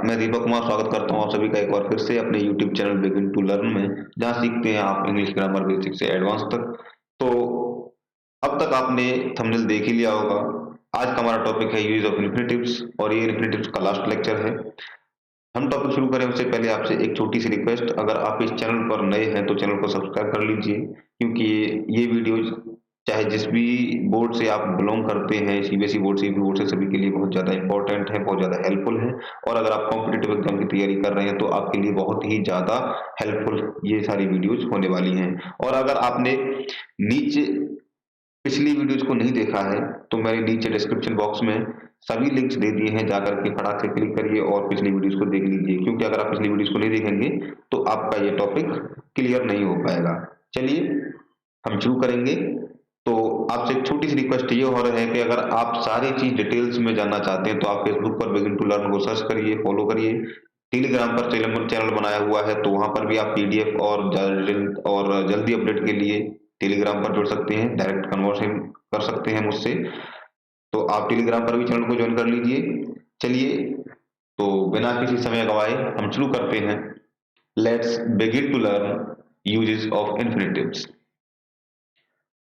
मैं दीपक कुमार स्वागत करता हूँ आप सभी का एक बार फिर से अपने YouTube channel begin to learn में, जहाँ सीखते हैं आप इंग्लिश ग्रामर बेसिक से एडवांस तक। तो अब तक आपने थंबनेल देख ही लिया होगा। आज का हमारा टॉपिक है यूज ऑफ इन्फिनिटिव्स और ये इन्फिनिटिव्स का लास्ट लेक्चर है। हम टॉपिक शुरू करें उससे पहले आपसे एक छोटी सी रिक्वेस्ट, अगर आप इस चैनल पर नए हैं तो चैनल को सब्सक्राइब कर लीजिए, क्योंकि ये वीडियोज चाहे जिस भी बोर्ड से आप बिलोंग करते हैं, सीबीएसई बोर्ड से बोर्ड से, सभी के लिए बहुत ज़्यादा इंपॉर्टेंट है, बहुत ज़्यादा हेल्पफुल है। और अगर आप कॉम्पिटिटिव एग्जाम की तैयारी कर रहे हैं तो आपके लिए बहुत ही ज़्यादा हेल्पफुल ये सारी वीडियोज होने वाली हैं। और अगर आपने नीचे पिछली वीडियोज को नहीं देखा है तो मैंने नीचे डिस्क्रिप्शन बॉक्स में सभी लिंक्स दे दिए हैं, जाकर के फटाक से क्लिक करिए और पिछली वीडियोज को देख लीजिए, क्योंकि अगर आप पिछली वीडियोज को नहीं देखेंगे तो आपका ये टॉपिक क्लियर नहीं हो पाएगा। चलिए हम शुरू करेंगे। तो आपसे एक छोटी सी रिक्वेस्ट ये हो रहा है कि अगर आप सारी चीज डिटेल्स में जानना चाहते हैं तो आप फेसबुक पर बिगिन टू लर्न को सर्च करिए, फॉलो करिए। टेलीग्राम पर चैनल बनाया हुआ है, तो वहां पर भी आप पीडीएफ और जल्दी अपडेट के लिए टेलीग्राम पर जुड़ सकते हैं, डायरेक्ट कन्वर्सेशन कर सकते हैं मुझसे। तो आप टेलीग्राम पर भी चैनल को ज्वाइन कर लीजिए। चलिए तो बिना किसी समय गवाए हम शुरू करते हैं। Let's begin to learn uses of infinitives.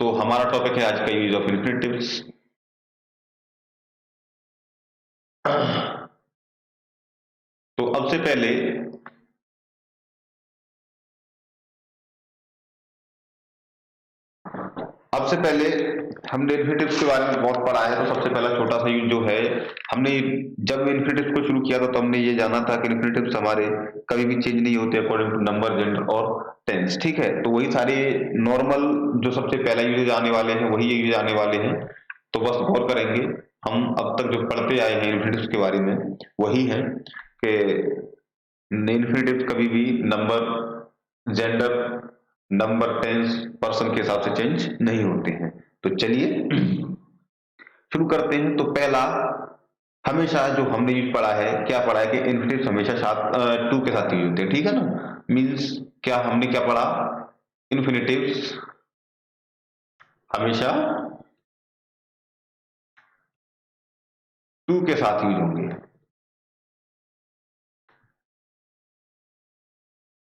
तो हमारा टॉपिक है आज का यूज ऑफ इन्फिनिटिव्स। तो अब से पहले हमने इन्फिनिटिव्स के बारे में बहुत पढ़ा है, तो सबसे पहला छोटा सा यूज जो है, हमने जब इन्फिनिटिव्स को शुरू किया था तो हमने ये जाना था कि इन्फिनिटिव्स हमारे कभी भी चेंज नहीं होते अकॉर्डिंग टू नंबर, जेंडर और टेंस। ठीक है, तो वही सारे नॉर्मल जो सबसे पहला यूज आने वाले हैं वही ये यूज आने वाले हैं। तो बस गौर करेंगे, हम अब तक जो पढ़ते आए हैं इन्फिनिटिव्स के बारे में वही है कि इन्फिनिटिव्स कभी भी number, gender, number, tense, person के हिसाब से चेंज नहीं होते हैं। तो चलिए शुरू करते हैं। तो पहला, हमेशा जो हमने यूज पढ़ा है, क्या पढ़ा है कि इन्फिनिटिव्स हमेशा साथ टू के साथ यूज होते हैं। ठीक है ना, मींस क्या हमने क्या पढ़ा, इन्फिनिटिव्स हमेशा टू के साथ यूज होंगे।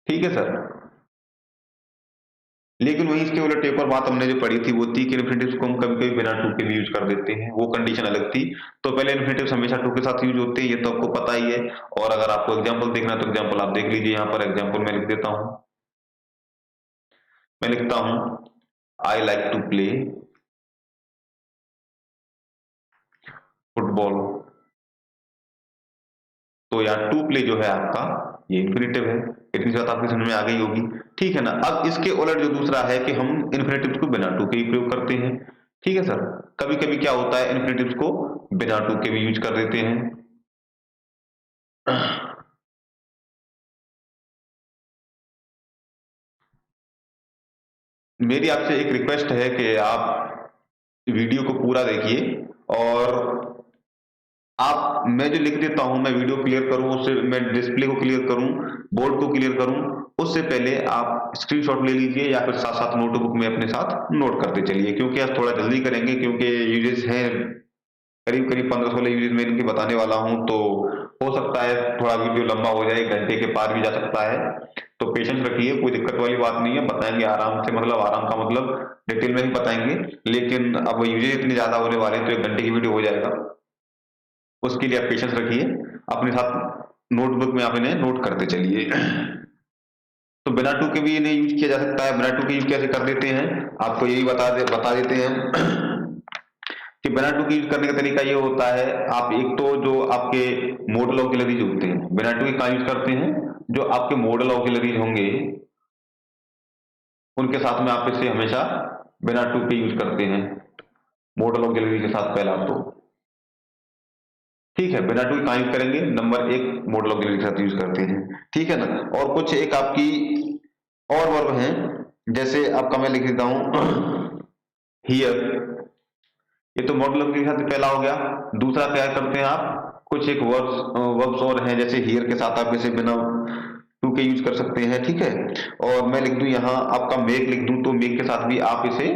ठीक है सर, लेकिन वहीं इसके उलट एक और बात हमने जो पढ़ी थी वो थी कि इन्फिनिटिव्स को हम कभी कभी बिना टू के भी यूज कर देते हैं, वो कंडीशन अलग थी। तो पहले इन्फिनिटिव्स हमेशा टू के साथ यूज होते हैं, ये तो आपको पता ही है। और अगर आपको एग्जांपल देखना है तो एग्जांपल आप देख लीजिए। यहाँ पर एग्जांपल मैं लिख देता हूं, मैं लिखता हूं I like to play football. तो यहाँ टू प्ले जो है आपका ये इन्फिनिटिव है, इतनी बात आपकी समझ में आ गई होगी। ठीक है ना, अब इसके उलट जो दूसरा है कि हम इन्फिनिटिव्स को बिना टू के ही प्रयोग करते हैं। ठीक है सर, कभी कभी क्या होता है इन्फिनिटिव्स को बिना टू के भी यूज कर देते हैं। मेरी आपसे एक रिक्वेस्ट है कि आप वीडियो को पूरा देखिए, और आप, मैं जो लिख देता हूं, मैं वीडियो क्लियर करूं उससे, मैं डिस्प्ले को क्लियर करूं, बोर्ड को क्लियर करूं, उससे पहले आप स्क्रीनशॉट ले लीजिए या फिर साथ साथ नोटबुक में अपने साथ नोट करते चलिए, क्योंकि आज थोड़ा जल्दी करेंगे, क्योंकि यूजेस हैं करीब करीब 15-16 यूजेस मैं इनके बताने वाला हूं। तो हो सकता है थोड़ा वीडियो लंबा हो जाए, 1 घंटे के पार भी जा सकता है। तो पेशेंस रखिए, कोई दिक्कत वाली बात नहीं है, बताएंगे आराम से, मतलब आराम का मतलब डिटेल में ही बताएंगे। लेकिन अब यूजेस इतने ज्यादा होने वाले हैं तो 1 घंटे की वीडियो हो जाएगा, उसके लिए आप पेशेंस रखिए, अपने साथ नोटबुक में आप इन्हें नोट करते चलिए। तो बिना टू के भी इन्हें यूज किया जा सकता है। बिना टू के यूज कैसे कर देते हैं, आपको यही बता देते हैं कि बिना टू के यूज करने का तरीका ये होता है, आप एक तो जो आपके मॉडल ऑक्सिलरीज होते हैं, बिना टू के कहाँ यूज करते हैं, जो आपके मॉडल ऑक्सिलरीज होंगे उनके साथ में आप इसे हमेशा बिना टू के यूज करते हैं, मॉडल ऑक्सिलरी के साथ पहला तो। ठीक है, बिना टू कहाँ यूज करेंगे, नंबर एक मॉडल ऑक्सिलरी के साथ यूज करते हैं। ठीक है ना, और कुछ एक आपकी और वर्ब हैं, जैसे आपका मैं लिख देता हूं हियर, ये तो मॉडल ऑक्सिलरी के साथ पहला हो गया। दूसरा क्या करते हैं आप, कुछ एक वर्ब्स और हैं, जैसे हियर के साथ आप इसे बिना टू के यूज कर सकते हैं। ठीक है, और मैं लिख दूं यहाँ आपका मेक लिख दूं, तो मेक के साथ भी आप इसे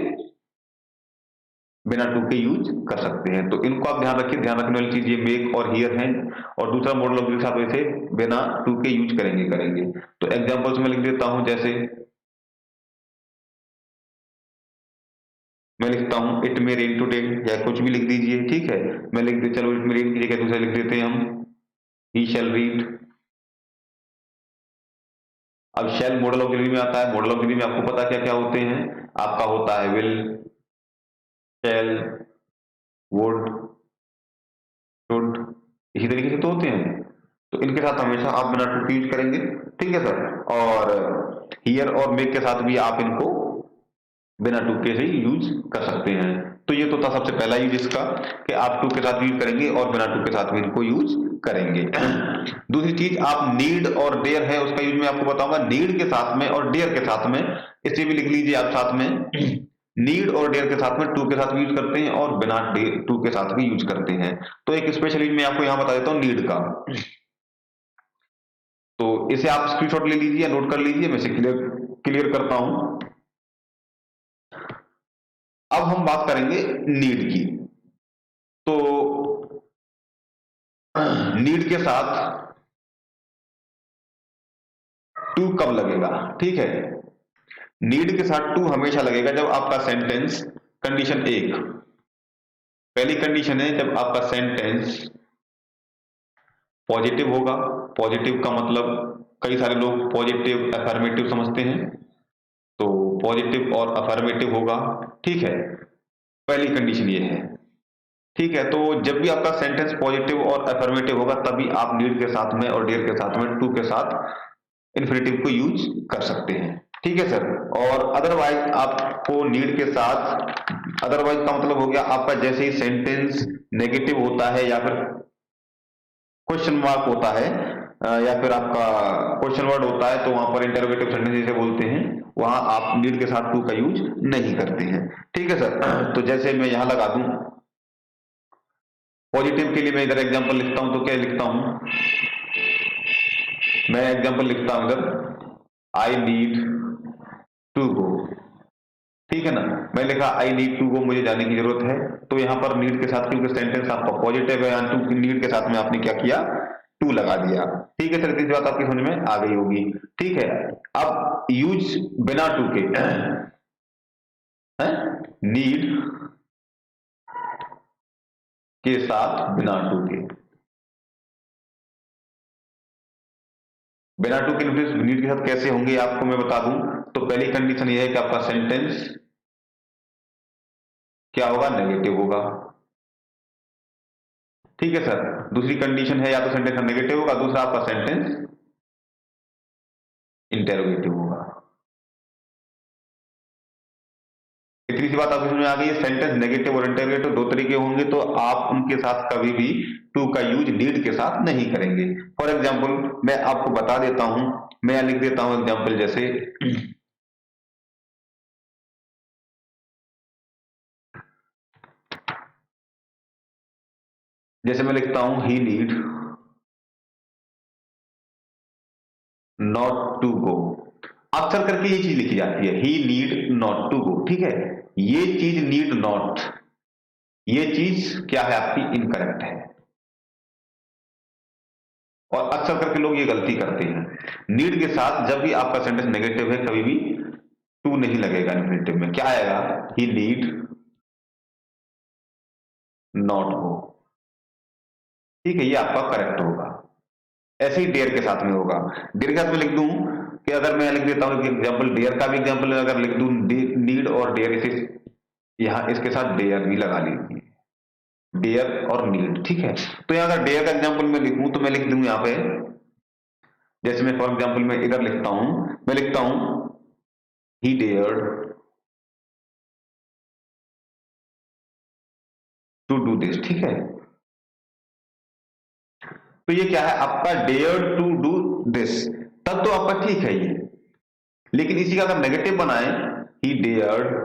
बिना टू के यूज कर सकते हैं। तो इनको आप ध्यान रखिए, ध्यान रखने वाली चीज ये मेक और हियर है, और दूसरा मॉडल ऑब्जेक्ट के साथ वैसे बिना टू के यूज करेंगे। तो एग्जांपल्स में लिख देता हूं, जैसे मैं लिखता हूं इट मे रेन टुडे, या कुछ भी लिख दीजिए, ठीक है। मैं लिख दे, चलो इट मे रेन की जगह दूसरा लिख देते हैं हम, ही शैल रीड। अब शैल मॉडल ऑक्सिलरी में आता है। मॉडल ऑक्सिलरी में आपको पता क्या क्या होते हैं, आपका होता है विल, शैल, वुड, शुड, इसी तरीके से तो होते हैं। तो इनके साथ हमेशा आप बिना टू के यूज करेंगे, ठीक है सर। और हियर और मेक के साथ भी आप इनको बिना टू के से यूज कर सकते हैं। तो ये तो था सबसे पहला यूज इसका, कि आप टू के साथ यूज करेंगे और बिना टू के साथ भी इनको यूज करेंगे। दूसरी चीज, आप नीड और डेयर है उसका यूज मैं आपको बताऊंगा। नीड के साथ में और डेयर के साथ में, इसे भी लिख लीजिए आप साथ में, नीड और डेयर के साथ में टू के साथ भी यूज करते हैं और बिना टू के साथ भी यूज करते हैं। तो एक स्पेशल यूज मैं आपको यहां बता देता हूं नीड का। तो इसे आप स्क्रीनशॉट ले लीजिए, नोट कर लीजिए, मैं इसे क्लियर करता हूं। अब हम बात करेंगे नीड की। तो नीड के साथ टू कब लगेगा, ठीक है। नीड के साथ टू हमेशा लगेगा जब आपका सेंटेंस, कंडीशन एक, पहली कंडीशन है जब आपका सेंटेंस पॉजिटिव होगा। पॉजिटिव का मतलब कई सारे लोग पॉजिटिव अफर्मेटिव समझते हैं, तो पॉजिटिव और अफर्मेटिव होगा, ठीक है। पहली कंडीशन ये है, ठीक है। तो जब भी आपका सेंटेंस पॉजिटिव और अफर्मेटिव होगा तभी आप नीड के साथ में और डेयर के साथ में टू के साथ इन्फिनेटिव को यूज कर सकते हैं, ठीक है सर। और अदरवाइज आपको नीड के साथ, अदरवाइज का मतलब हो गया आपका जैसे ही सेंटेंस नेगेटिव होता है या फिर क्वेश्चन मार्क होता है, या फिर आपका क्वेश्चन वर्ड होता है, तो वहां पर इंटरोगेटिव सेंटेंस जिसे बोलते हैं, वहां आप नीड के साथ टू का यूज नहीं करते हैं, ठीक है सर। तो जैसे मैं यहां लगा दूं पॉजिटिव के लिए, मैं इधर एग्जांपल लिखता हूं, तो क्या लिखता हूं, मैं एग्जांपल लिखता हूं इधर, आई नीड टू गो, ठीक है ना। मैं लिखा आई नीड टू गो, मुझे जाने की जरूरत है। तो यहाँ पर नीड के साथ, क्योंकि सेंटेंस आपका पॉजिटिव है, टू नीड के साथ में आपने क्या किया, टू लगा दिया, ठीक है सर। तीसरी बात आपकी समझ में आ गई होगी, ठीक है। अब यूज बिना टू के, नीड के साथ बिना टू के, बिना टू के नीड के साथ कैसे होंगे आपको मैं बता दूं। तो पहली कंडीशन यह है कि आपका सेंटेंस क्या होगा, नेगेटिव होगा, ठीक है सर। दूसरी कंडीशन है या तो सेंटेंस नेगेटिव होगा, दूसरा आपका सेंटेंस इंटेरोगेटिव होगा। इतनी सी बात आपको समझ में आ गई है। सेंटेंस नेगेटिव और इंटेरोगेटिव दो तरीके होंगे, तो आप उनके साथ कभी भी टू का यूज नीड के साथ नहीं करेंगे। फॉर एग्जाम्पल मैं आपको बता देता हूं, मैं यहां लिख देता हूं एग्जाम्पल, जैसे जैसे मैं लिखता हूं ही नीड नॉट टू गो। अक्सर करके ये चीज लिखी जाती है, ही नीड नॉट टू गो, ठीक है। ये चीज नीड नॉट, ये चीज क्या है आपकी, इनकरेक्ट है। और अक्सर करके लोग ये गलती करते हैं, नीड के साथ जब भी आपका सेंटेंस नेगेटिव है कभी भी टू नहीं लगेगा, इन्फिनेटिव में क्या आएगा, ही नीड नॉट गो, ठीक है। ये आपका करेक्ट होगा। ऐसे ही डेयर के साथ में होगा। डेयर के साथ में लिख दूं कि अगर मैं लिख देता हूं एग्जाम्पल, डेयर का भी एग्जाम्पल अगर लिख दूं, नीड और डेयर, इसे यहां इसके साथ डेयर भी लगा लीजिए, डेयर और नीड, ठीक है। तो यहां अगर डेयर का एग्जाम्पल मैं लिखूं तो मैं लिख दूं यहां पे, जैसे मैं फॉर एग्जाम्पल मैं इधर लिखता हूं, मैं लिखता हूं ही डेयर्ड टू डू दिस, ठीक है। तो ये क्या है आपका, डेयर्ड टू डू दिस, तब तो आपका ठीक है ये। लेकिन इसी का अगर नेगेटिव बनाए, he dared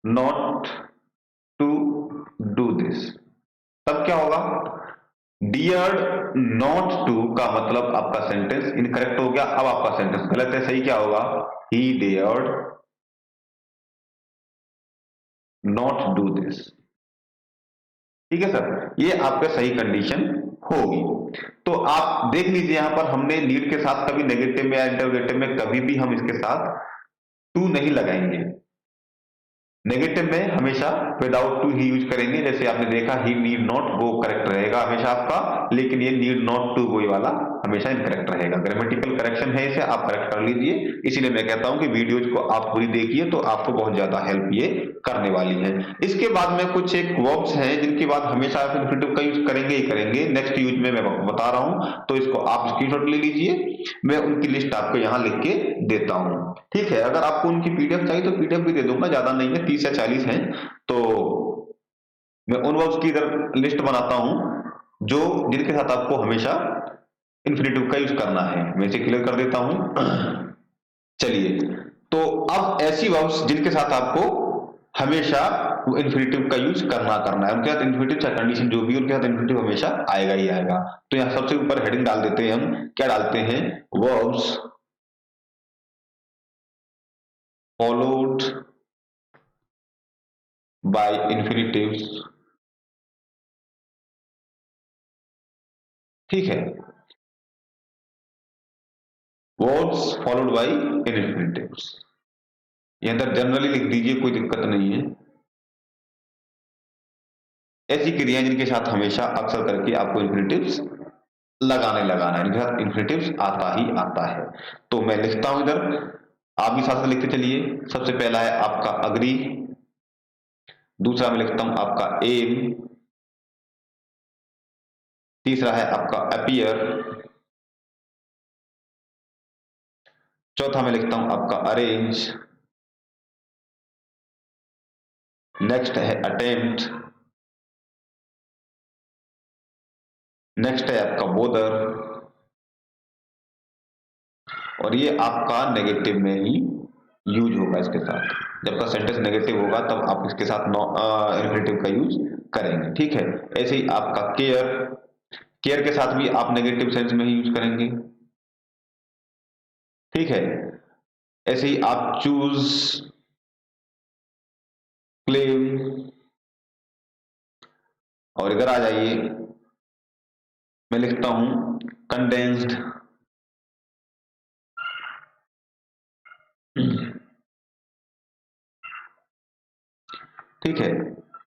not to do this, तब क्या होगा, डियर्ड नॉट टू का मतलब आपका सेंटेंस इनकरेक्ट हो गया। अब आपका सेंटेंस गलत है, सही क्या होगा, ही डेयर्ड नॉट डू दिस। ठीक है सर, ये आपका सही कंडीशन होगी। तो आप देख लीजिए यहां पर हमने नीड के साथ कभी नेगेटिव में या इंटरोगेटिव में कभी भी हम इसके साथ टू नहीं लगाएंगे। नेगेटिव में हमेशा विदाउट टू ही यूज करेंगे। जैसे आपने देखा ही नीड नॉट, वो करेक्ट रहेगा हमेशा आपका, लेकिन ये नीड नॉट टू वो वाला हमेशा इनकरेक्ट रहेगा। ग्रामेटिकल करेक्शन है, इसे आप करेक्ट कर लीजिए। इसीलिए मैं कहता हूं कि वीडियोज को आप पूरी देखिए, तो आपको बहुत ज्यादा हेल्प ये करने वाली है। इसके बाद में कुछ एक वर्ब्स हैं जिनके बाद हमेशा आप इन्फिनिटिव का यूज करेंगे ही करेंगे। नेक्स्ट यूज में मैं बता रहा हूं, तो इसको आप स्क्रीनशॉट ले लीजिए। मैं उनकी लिस्ट आपको यहाँ लिख के देता हूँ। ठीक है, अगर आपको उनकी पीडीएफ चाहिए तो पीडीएफ भी दे दूंगा, ज्यादा नहीं है, 30 या 40 हैं। तो मैं उन वर्ब्स की इधर लिस्ट बनाता हूं जो जिनके साथ आपको हमेशा इन्फिनिटिव का यूज करना है। मैं इसे क्लियर कर देता हूं। चलिए, तो अब ऐसी वर्ब्स जिनके साथ आपको हमेशा इन्फिनिटिव का यूज करना है, उनके साथ इन्फिनिटिव चाहे कंडीशन जो भी, उनके साथ इन्फिनिटिव हमेशा आएगा ही आएगा। तो यहाँ सबसे ऊपर हेडिंग डाल देते हैं हम, क्या डालते हैं, वर्ब्स फॉलोड बाय इन्फिनिटिव्स। ठीक है, वर्ब्स फॉलोड बाय इन्फिनिटिव्स, ये अंदर जनरली लिख दीजिए, कोई दिक्कत नहीं है। ऐसी क्रियाएं जिनके साथ हमेशा अक्सर करके आपको इन्फिनिटिव्स लगाना है, इनके साथ इन्फिनिटिव्स आता ही आता है। तो मैं लिखता हूं इधर, आप भी साथ साथ लिखते चलिए। सबसे पहला है आपका अग्री, दूसरा मैं लिखता हूं आपका एम, तीसरा है आपका अपीयर, चौथा मैं लिखता हूं आपका अरेंज, नेक्स्ट है अटेम्प्ट, नेक्स्ट है आपका बोदर, और ये आपका नेगेटिव में ही यूज होगा इसके साथ। जब तक सेंटेंस नेगेटिव होगा तब आप इसके साथ इन्फिनिटिव का यूज करेंगे। ठीक है, ऐसे ही आपका केयर, केयर के साथ भी आप नेगेटिव सेंस में ही यूज करेंगे। ठीक है, ऐसे ही आप चूज, क्लेम, और इधर आ जाइए, मैं लिखता हूं कंडेंस्ड, ठीक है,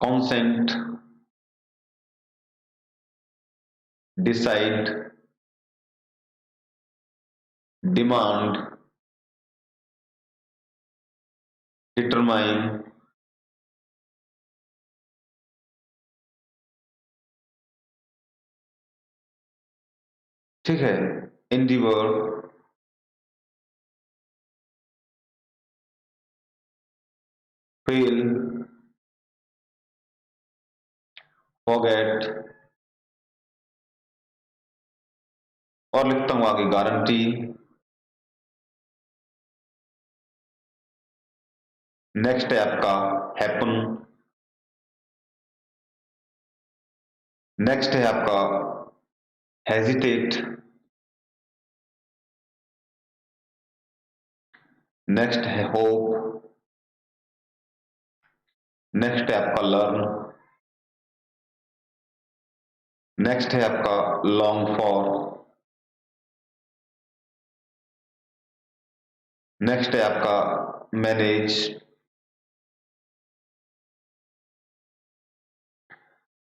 कॉन्सेंट, डिसाइड, डिमांड, डिटरमाइन, ठीक है, इंडिवर, फेल, फॉरगेट, और लिखता हूं आगे गारंटी, नेक्स्ट है आपका हैपन, नेक्स्ट है आपका हेजिटेट, नेक्स्ट है होप, नेक्स्ट है आपका लर्न, नेक्स्ट है आपका लॉन्ग फॉर, नेक्स्ट है आपका मैनेज,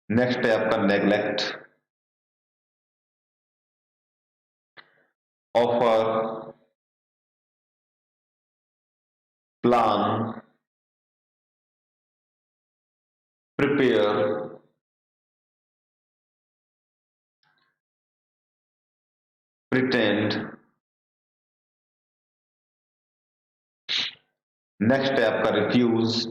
नेक्स्ट है आपका neglect, offer, plan, prepare, pretend, next है आपका रिफ्यूज,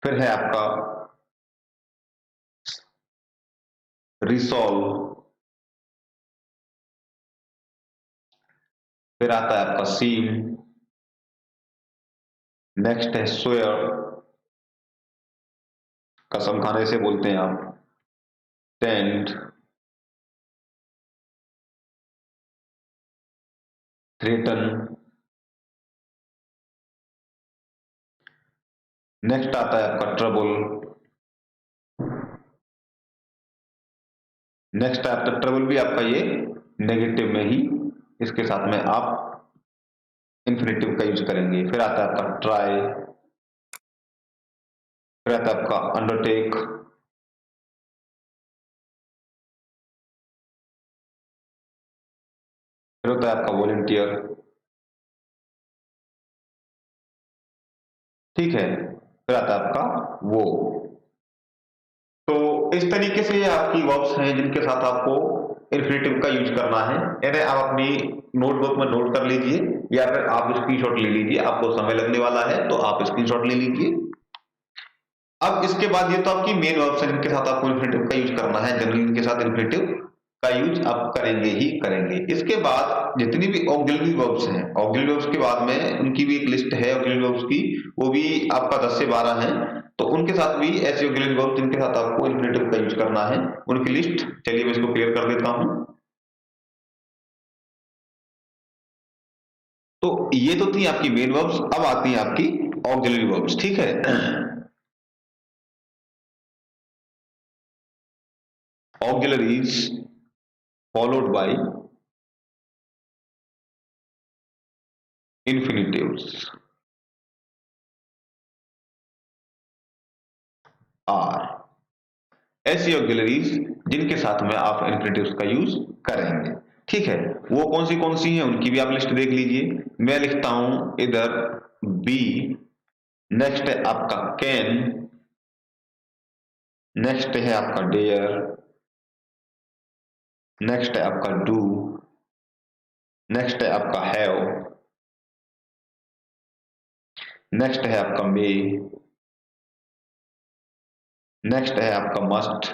फिर है आपका रिसॉल्व, फिर आता है आपका सीम, नेक्स्ट है स्वेयर, कसम खाने से बोलते हैं आप, टेंड, थ्रेटन, नेक्स्ट आता है आपका ट्रबल। नेक्स्ट आता है ट्रबल भी आपका ये नेगेटिव में ही, इसके साथ में आप इंफिनिटिव का यूज करेंगे। फिर आता है आपका ट्राई, फिर आता है आपका अंडरटेक, फिर होता है आपका वॉलंटियर। ठीक है, फिर आता है आपका वो। तो इस तरीके से ये आपकी वर्ब्स हैं जिनके साथ आपको इन्फिनेटिव का यूज करना है। इन्हें आप अपनी नोटबुक में नोट कर लीजिए या फिर आप स्क्रीनशॉट ले लीजिए, आपको समय लगने वाला है तो आप स्क्रीनशॉट ले लीजिए। अब इसके बाद ये तो आपकी मेन वर्ब्स है जिनके साथ आपको इन्फिनेटिव का यूज करना है, जनरली इनके साथ इन्फिनेटिव का यूज आप करेंगे ही करेंगे। इसके बाद जितनी भी ऑक्सिलरी वर्ब्स हैं, ऑक्सिलरी वर्ब्स के बाद में उनकी भी एक लिस्ट है ऑक्सिलरी वर्ब्स की, वो भी आपका 10 से 12 है। तो उनके साथ भी ऐसे ऑक्सिलरी वर्ब्स जिनके साथ आपको इन्फिनेटिव का यूज करना है, उनकी लिस्ट चलिए मैं इसको क्लियर कर देता हूं। तो ये तो थी आपकी मेन वर्ब्स, अब आती हैं आपकी ऑक्सिलरी वर्ब्स। ठीक है, auxiliaries followed by infinitives are ऐसी ऑक्सिलरीज जिनके साथ में आप इन्फिनेटिव्स का यूज करेंगे। ठीक है, वो कौन सी हैं उनकी भी आप लिस्ट देख लीजिए। मैं लिखता हूं इधर बी, नेक्स्ट है आपका कैन, नेक्स्ट है आपका डेयर, नेक्स्ट है आपका डू, नेक्स्ट है आपका हैव, नेक्स्ट है आपका मे, नेक्स्ट है आपका मस्ट,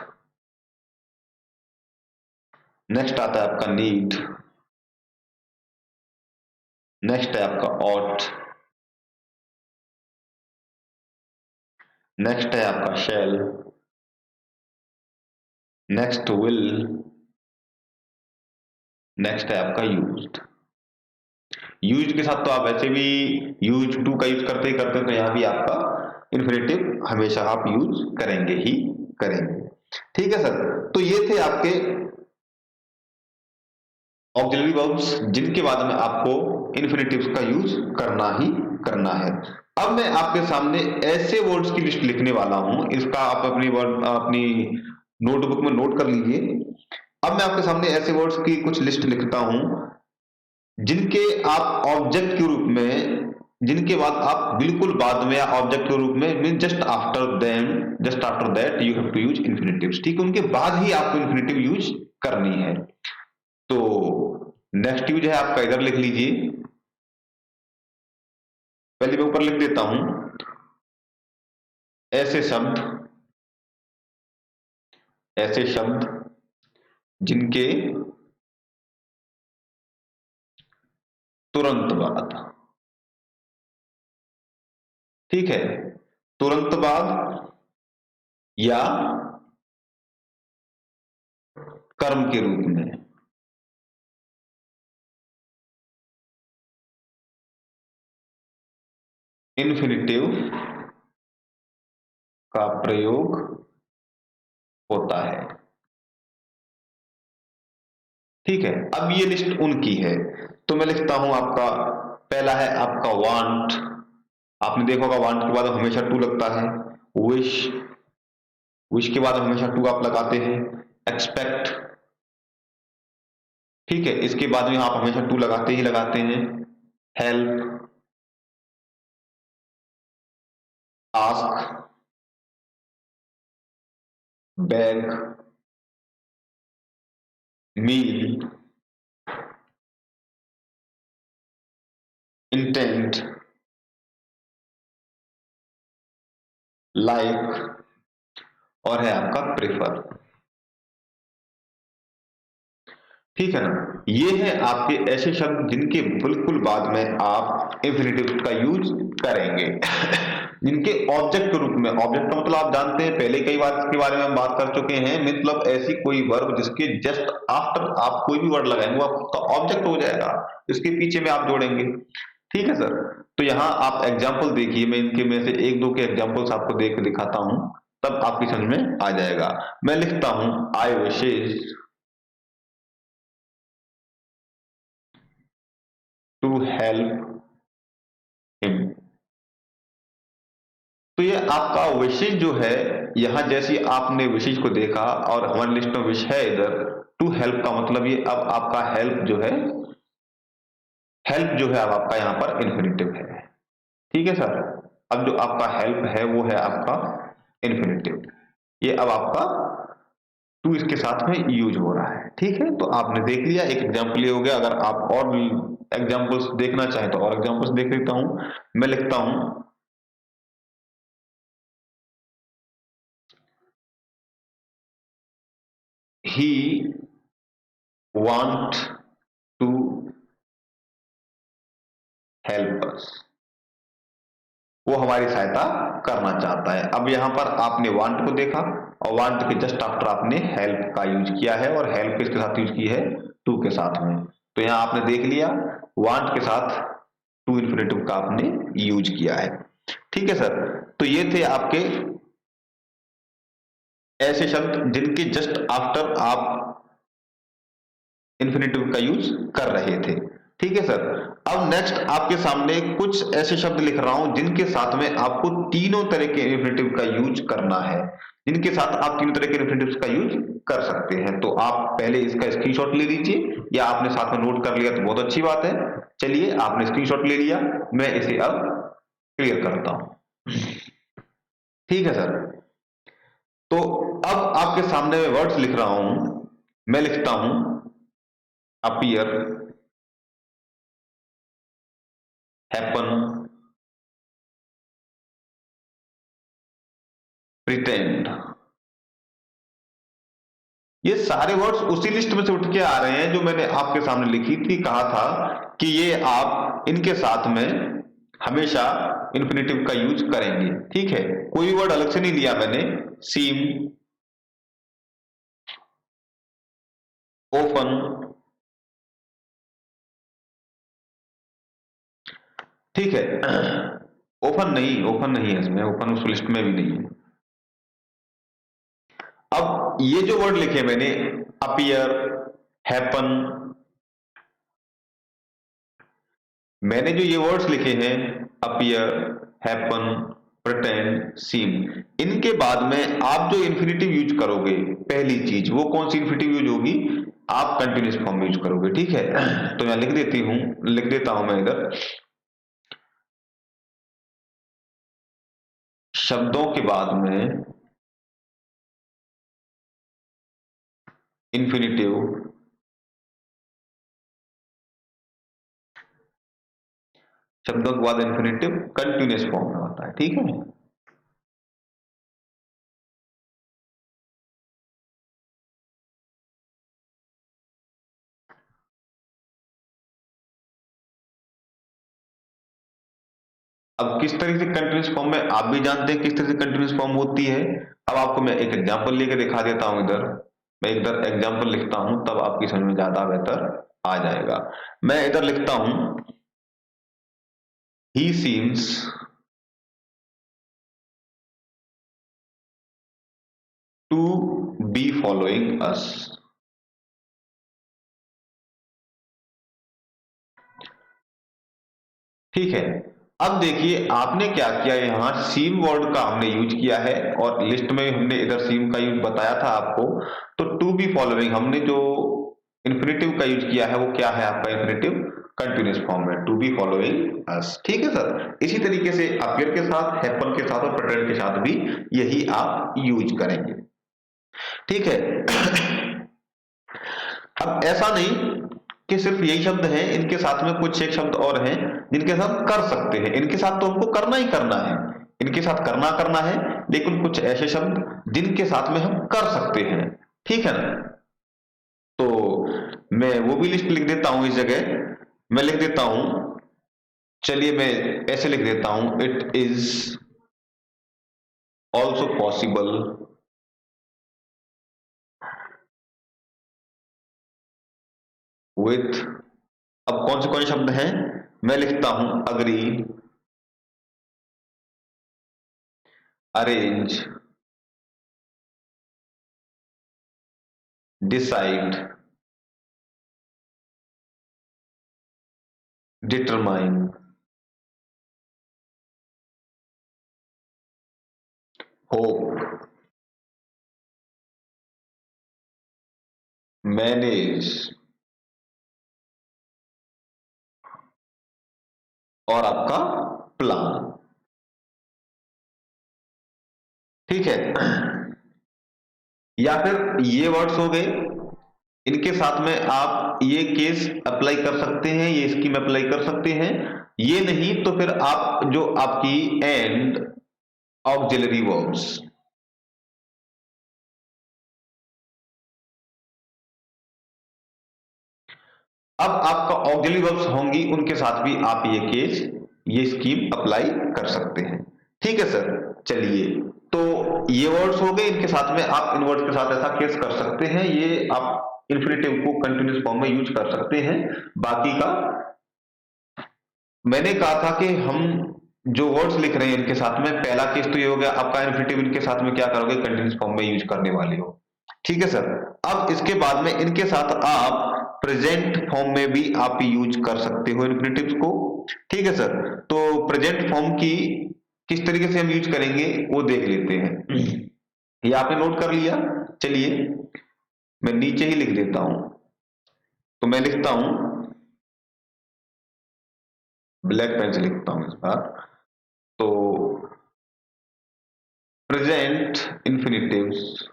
नेक्स्ट आता है आपका नीड, नेक्स्ट है आपका ऑट, नेक्स्ट है आपका शेल, नेक्स्ट विल, नेक्स्ट है आपका यूज्ड। यूज्ड के साथ तो आप वैसे भी यूज टू का यूज करते ही करते, तो यहां भी आपका इन्फिनेटिव हमेशा आप यूज करेंगे ही करेंगे। ठीक है सर, तो ये थे आपके ऑक्सिलरी वर्ब्स जिनके बाद में आपको इन्फिनेटिव्स का यूज करना ही करना है। अब मैं आपके सामने ऐसे वर्ड्स की लिस्ट लिखने वाला हूं, इसका आप अपनी नोटबुक में नोट कर लीजिए। अब मैं आपके सामने ऐसे वर्ड्स की कुछ लिस्ट लिखता हूं जिनके आप ऑब्जेक्ट के रूप में, जिनके बाद आप बिल्कुल बाद में ऑब्जेक्ट के रूप में mean just after that you have to use infinitives. ठीक है, उनके बाद ही आपको इन्फिनेटिव यूज करनी है। तो नेक्स्ट यूज है आपका, इधर लिख लीजिए। पहले मैं ऊपर लिख देता हूं ऐसे शब्द जिनके तुरंत बाद, ठीक है, तुरंत बाद या कर्म के रूप में इन्फिनेटिव का प्रयोग होता है। ठीक है, अब ये लिस्ट उनकी है, तो मैं लिखता हूं आपका पहला है आपका वांट। आपने देखा होगा वांट के बाद हमेशा टू लगता है। विश, विश के बाद हमेशा टू आप लगाते हैं। एक्सपेक्ट, ठीक है, इसके बाद में आप हमेशा टू लगाते ही लगाते हैं। हेल्प, आस्क, बैग, मील, इंटेंट, लाइक और है आपका प्रेफर। ठीक है ना, ये है आपके ऐसे शब्द जिनके बिल्कुल बाद में आप इंफिनिटिव का यूज करेंगे जिनके ऑब्जेक्ट के रूप में, ऑब्जेक्ट का मतलब आप जानते हैं, पहले कई बार इसके बारे में हम बात कर चुके हैं, मतलब ऐसी कोई वर्ब जिसके जस्ट आफ्टर आप कोई भी वर्ड लगाएंगे वो आपका ऑब्जेक्ट हो जाएगा, इसके पीछे में आप जोड़ेंगे। ठीक है सर। तो यहाँ आप एग्जाम्पल देखिए, मैं इनके में से एक दो के एग्जाम्पल्स आपको देख के दिखाता हूं, तब आपकी समझ में आ जाएगा। मैं लिखता हूं आई विशेज टू हेल्प हिम। तो ये आपका विशेष जो है, यहां जैसे आपने विशेष को देखा और हमारी लिस्ट में विश है इधर, टू हेल्प का मतलब ये अब आपका हेल्प जो है, हेल्प जो है अब आपका यहाँ पर इन्फिनिटिव है। ठीक है सर। अब जो आपका हेल्प है वो है आपका इन्फिनिटिव, ये अब आपका टू इसके साथ में यूज हो रहा है। ठीक है, तो आपने देख लिया, एक एग्जाम्पल ये हो गया। अगर आप और एग्जाम्पल्स देखना चाहें तो और एग्जाम्पल्स देख लेता हूं। मैं लिखता हूं he want to help us, वो हमारी सहायता करना चाहता है। अब यहां पर आपने वांट को देखा और वांट के जस्ट आफ्टर आपने हेल्प का यूज किया है, और हेल्प किसके साथ यूज की है, टू के साथ में। तो यहां आपने देख लिया, वांट के साथ टू इन्फिनेटिव का आपने यूज किया है। ठीक है सर। तो ये थे आपके ऐसे शब्द जिनके जस्ट आफ्टर आप इन्फिनेटिव का यूज कर रहे थे। ठीक है सर। अब नेक्स्ट आपके सामने कुछ ऐसे शब्द लिख रहा हूं जिनके साथ में आपको तीनों तरह के इन्फिनेटिव का यूज करना है, जिनके साथ आप तीनों तरह के इन्फिनेटिव्स का यूज कर सकते हैं। तो आप पहले इसका स्क्रीनशॉट ले लीजिए, या आपने साथ में नोट कर लिया तो बहुत अच्छी बात है। चलिए, आपने स्क्रीनशॉट ले लिया, मैं इसे अब क्लियर करता हूं। ठीक है सर। तो अब आपके सामने मैं वर्ड्स लिख रहा हूं। मैं लिखता हूं अपीयर, हैपन, प्रिटेंड। ये सारे वर्ड्स उसी लिस्ट में से उठ के आ रहे हैं जो मैंने आपके सामने लिखी थी। कहा था कि ये आप इनके साथ में हमेशा इन्फिनेटिव का यूज करेंगे। ठीक है, कोई वर्ड अलग से नहीं लिया मैंने। सीम, ओपन, ठीक है। ओपन नहीं, ओपन नहीं है इसमें, ओपन उस लिस्ट में भी नहीं है। अब ये जो वर्ड लिखे मैंने, अपीयर, हैपन, मैंने जो ये वर्ड्स लिखे हैं, अपीयर, हैपन, प्रिटेंड, सीम, इनके बाद में आप जो इन्फिनेटिव यूज करोगे, पहली चीज वो कौन सी इन्फिनेटिव यूज होगी, आप कंटिन्यूस फॉर्म यूज करोगे। ठीक है, तो मैं लिख देती हूं, लिख देता हूं मैं इधर, शब्दों के बाद में इन्फिनेटिव शब्दों के बाद इन्फिनेटिव कंटिन्यूस फॉर्म में होता है। ठीक है। अब किस तरह से कंटिन्यूस फॉर्म में, आप भी जानते हैं किस तरह से कंटिन्यूस फॉर्म होती है। अब आपको मैं एक एग्जांपल लेके दिखा देता हूं इधर। मैं इधर एग्जांपल लिखता हूं, तब आपकी समझ में ज्यादा बेहतर आ जाएगा। मैं इधर लिखता हूं he seems to be following us. ठीक है। अब देखिए आपने क्या किया, यहां सीम वर्ड का हमने यूज किया है, और लिस्ट में हमने इधर सीम का यूज बताया था आपको। तो टू बी फॉलोइंग हमने जो इन्फिनेटिव का यूज किया है वो क्या है आपका इन्फिनेटिव कंटिन्यूस फॉर्म है, टू बी फॉलोइंग अस। ठीक है सर। इसी तरीके से अपीयर के साथ, हैपन के साथ और प्रिटेंड के साथ भी यही आप यूज करेंगे। ठीक है। अब ऐसा नहीं कि सिर्फ यही शब्द हैं, इनके साथ में कुछ एक शब्द और हैं जिनके साथ कर सकते हैं। इनके साथ तो हमको करना ही करना है, इनके साथ करना करना है, लेकिन कुछ ऐसे शब्द जिनके साथ में हम कर सकते हैं। ठीक है ना। तो मैं वो भी लिस्ट लिख देता हूं इस जगह। मैं लिख देता हूं, चलिए मैं ऐसे लिख देता हूं, it is also possible with. अब कौन से शब्द हैं, मैं लिखता हूं agree, arrange, decide, determine, hope, manage और आपका प्लान। ठीक है, या फिर ये वर्ड्स हो गए, इनके साथ में आप ये केस अप्लाई कर सकते हैं, ये स्कीम अप्लाई कर सकते हैं। ये नहीं तो फिर आप जो आपकी एंड ऑक्सिलरी वर्ब्स, अब आपका ऑक्सिलरी वर्ब्स होंगी, उनके साथ भी आप ये केस, ये स्कीम अप्लाई कर सकते हैं। ठीक है सर, चलिए, तो ये वर्ड्स हो गए, इनके साथ में आप इन वर्ड्स के साथ ऐसा केस कर सकते हैं, ये आप इंफिनिटिव को कंटिन्यूस फॉर्म में यूज कर सकते हैं। बाकी का मैंने कहा था कि हम जो वर्ड्स लिख रहे हैं इनके साथ में, पहला केस तो ये हो गया आपका इंफिनिटिव, इनके साथ में क्या करोगे, कंटिन्यूस फॉर्म में यूज करने वाले हो। ठीक है सर, अब इसके बाद में इनके साथ आप प्रेजेंट फॉर्म में भी आप यूज कर सकते हो इन्फिनिटिव्स को। ठीक है सर, तो प्रेजेंट फॉर्म की किस तरीके से हम यूज करेंगे वो देख लेते हैं। ये आपने नोट कर लिया, चलिए मैं नीचे ही लिख देता हूं। तो मैं लिखता हूं, ब्लैक पेन से लिखता हूं इस बार। तो present infinitives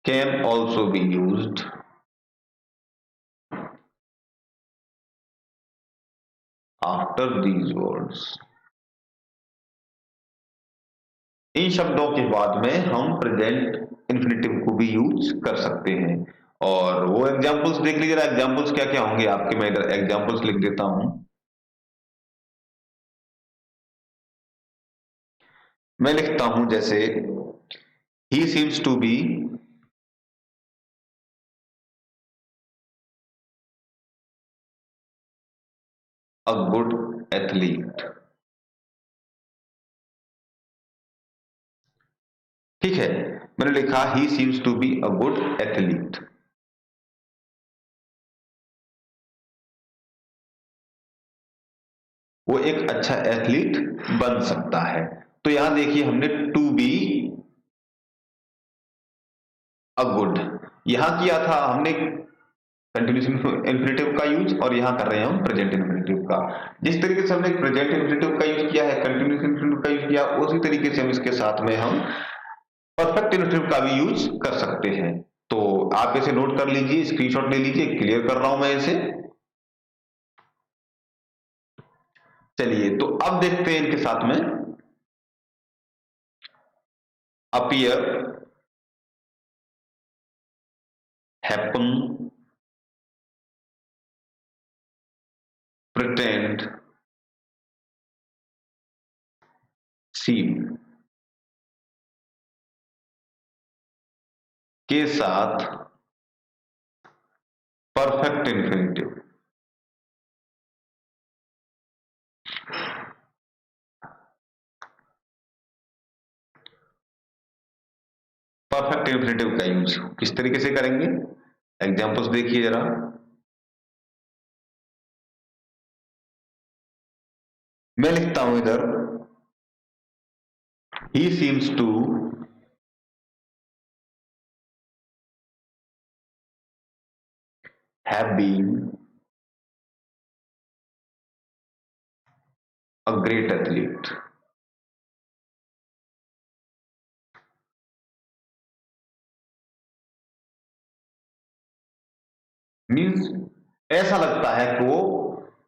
can also be used after these words। इन शब्दों के बाद में हम प्रेजेंट इंफिनिटिव को भी यूज कर सकते हैं। और वो एग्जांपल्स देख लीजिए, एग्जांपल्स क्या क्या होंगे आपके, मैं इधर एग्जांपल्स लिख देता हूं। मैं लिखता हूं जैसे he seems to be a good athlete. ठीक है, मैंने लिखा he seems to be a good athlete. वो एक अच्छा एथलीट बन सकता है। तो यहां देखिए हमने टू बी अ गुड यहां किया था हमने कंटिन्यूस इंफिनिटिव का यूज, और यहां कर रहे हैं हम प्रेजेंट इंफिनिटिव का। जिस तरीके से हमने प्रेजेंट इंफिनिटिव का यूज किया है, कंटिन्यूस इंफिनिटिव का यूज किया, उसी तरीके से हम इसके साथ में हम परफेक्ट इंफिनिटिव का भी यूज कर सकते हैं। तो आप इसे नोट कर लीजिए, स्क्रीनशॉट ले लीजिए, क्लियर कर रहा हूं मैं इसे। चलिए, तो अब देखते हैं इनके साथ में अपीयर, हैपन, प्रिटेंड, सीम के साथ परफेक्ट इंफिनिटिव। परफेक्ट इंफिनिटिव का यूज किस तरीके से करेंगे, एग्जांपल्स देखिए जरा। मैं लिखता हूं इधर he seems to have been a great athlete. Means ऐसा लगता है कि वो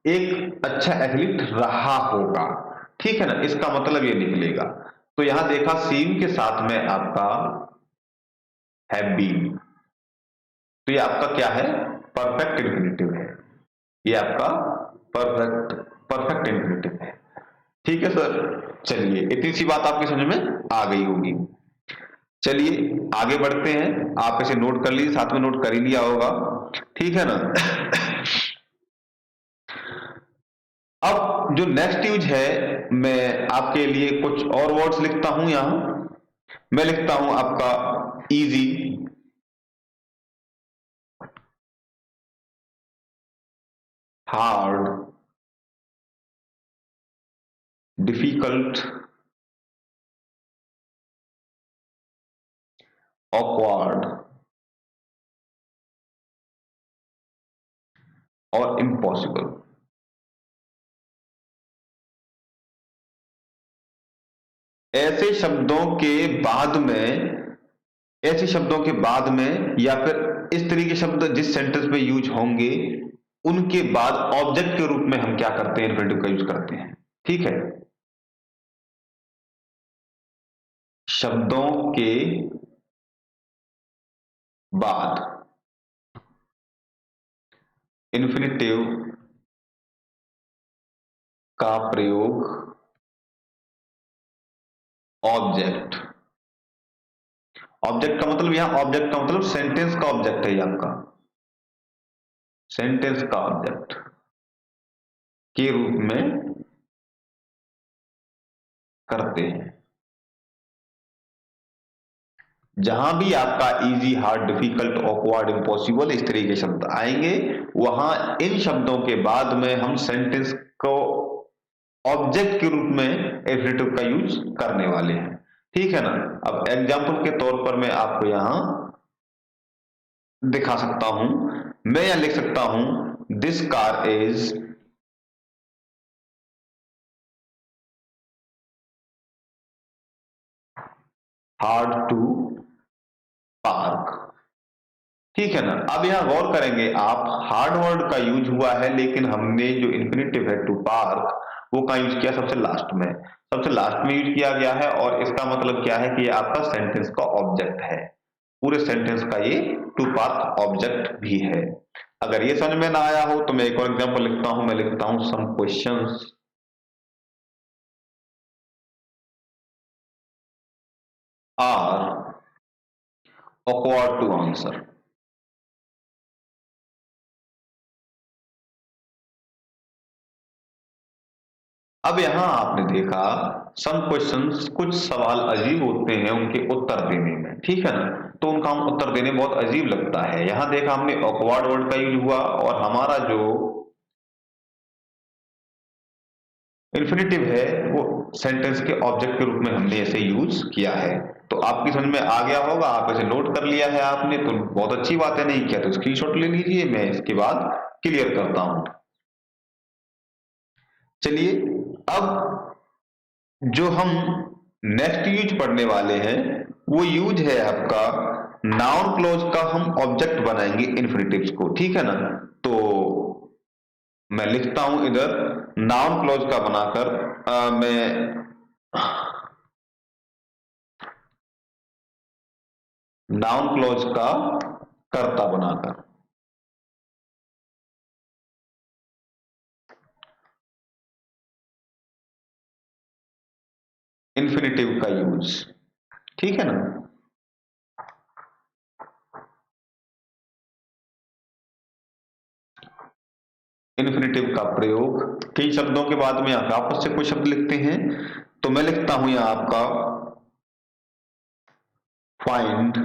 एक अच्छा एथलीट रहा होगा। ठीक है ना, इसका मतलब ये निकलेगा। तो यहां देखा सीम के साथ में आपका हैव बीन, तो ये आपका क्या है, परफेक्ट इंफिनिटिव है। ये आपका परफेक्ट परफेक्ट इंफिनिटिव है। ठीक है सर, चलिए इतनी सी बात आपकी समझ में आ गई होगी। चलिए आगे बढ़ते हैं, आप इसे नोट कर लीजिए, साथ में नोट कर ही लिया होगा, ठीक है ना। अब जो नेक्स्ट यूज है, मैं आपके लिए कुछ और वर्ड्स लिखता हूं यहां। मैं लिखता हूं आपका इजी, हार्ड, डिफिकल्ट, ऑकवर्ड और इम्पॉसिबल। ऐसे शब्दों के बाद में ऐसे शब्दों के बाद में या फिर इस तरह के शब्द जिस सेंटेंस में यूज होंगे, उनके बाद ऑब्जेक्ट के रूप में हम क्या करते हैं, इन्फिनेटिव का यूज करते हैं, ठीक है। शब्दों के बाद इन्फिनेटिव का प्रयोग ऑब्जेक्ट, ऑब्जेक्ट का मतलब यहां ऑब्जेक्ट का मतलब सेंटेंस का ऑब्जेक्ट है, ये आपका सेंटेंस का ऑब्जेक्ट के रूप में करते हैं। जहां भी आपका easy, hard, difficult, awkward, impossible इस तरह के शब्द आएंगे, वहां इन शब्दों के बाद में हम सेंटेंस को ऑब्जेक्ट के रूप में एडजेक्टिव का यूज करने वाले हैं, ठीक है ना। अब एग्जांपल के तौर पर मैं आपको यहां दिखा सकता हूं, मैं यहां लिख सकता हूं this car is hard to park, ठीक है ना। अब यहां गौर करेंगे आप, हार्ड वर्ड का यूज हुआ है, लेकिन हमने जो इन्फिनेटिव है टू पार्क, वो का यूज किया सबसे लास्ट में, सबसे लास्ट में यूज किया गया है, और इसका मतलब क्या है कि ये आपका सेंटेंस का ऑब्जेक्ट है, पूरे सेंटेंस का ये टू पार्क ऑब्जेक्ट भी है। अगर ये समझ में ना आया हो तो मैं एक और एग्जांपल लिखता हूं, मैं लिखता हूं some questions are awkward to answer. अब यहां आपने देखा सम क्वेश्चंस, कुछ सवाल अजीब होते हैं उनके उत्तर देने में, ठीक है ना, तो उनका हम उत्तर देने बहुत अजीब लगता है। यहां देखा हमने ऑकवर्ड वर्ड का यूज हुआ, और हमारा जो इन्फिनेटिव है वो सेंटेंस के ऑब्जेक्ट के रूप में हमने ऐसे यूज किया है। तो आपकी समझ में आ गया होगा, आप इसे नोट कर लिया है आपने तो बहुत अच्छी बात है, नहीं किया तो स्क्रीनशॉट ले लीजिए, मैं इसके बाद क्लियर करता हूं। चलिए अब जो हम नेक्स्ट यूज पढ़ने वाले हैं, वो यूज है आपका नाउन क्लॉज का, हम ऑब्जेक्ट बनाएंगे इन्फिनेटिव्स को, ठीक है ना। तो मैं लिखता हूं इधर नाउन क्लॉज का बनाकर, मैं नाउन क्लॉज का कर्ता बनाकर इन्फिनेटिव का यूज, ठीक है ना। इन्फिनेटिव का प्रयोग कई शब्दों के बाद में आप आपस से कोई शब्द लिखते हैं, तो मैं लिखता हूं यहां आपका find,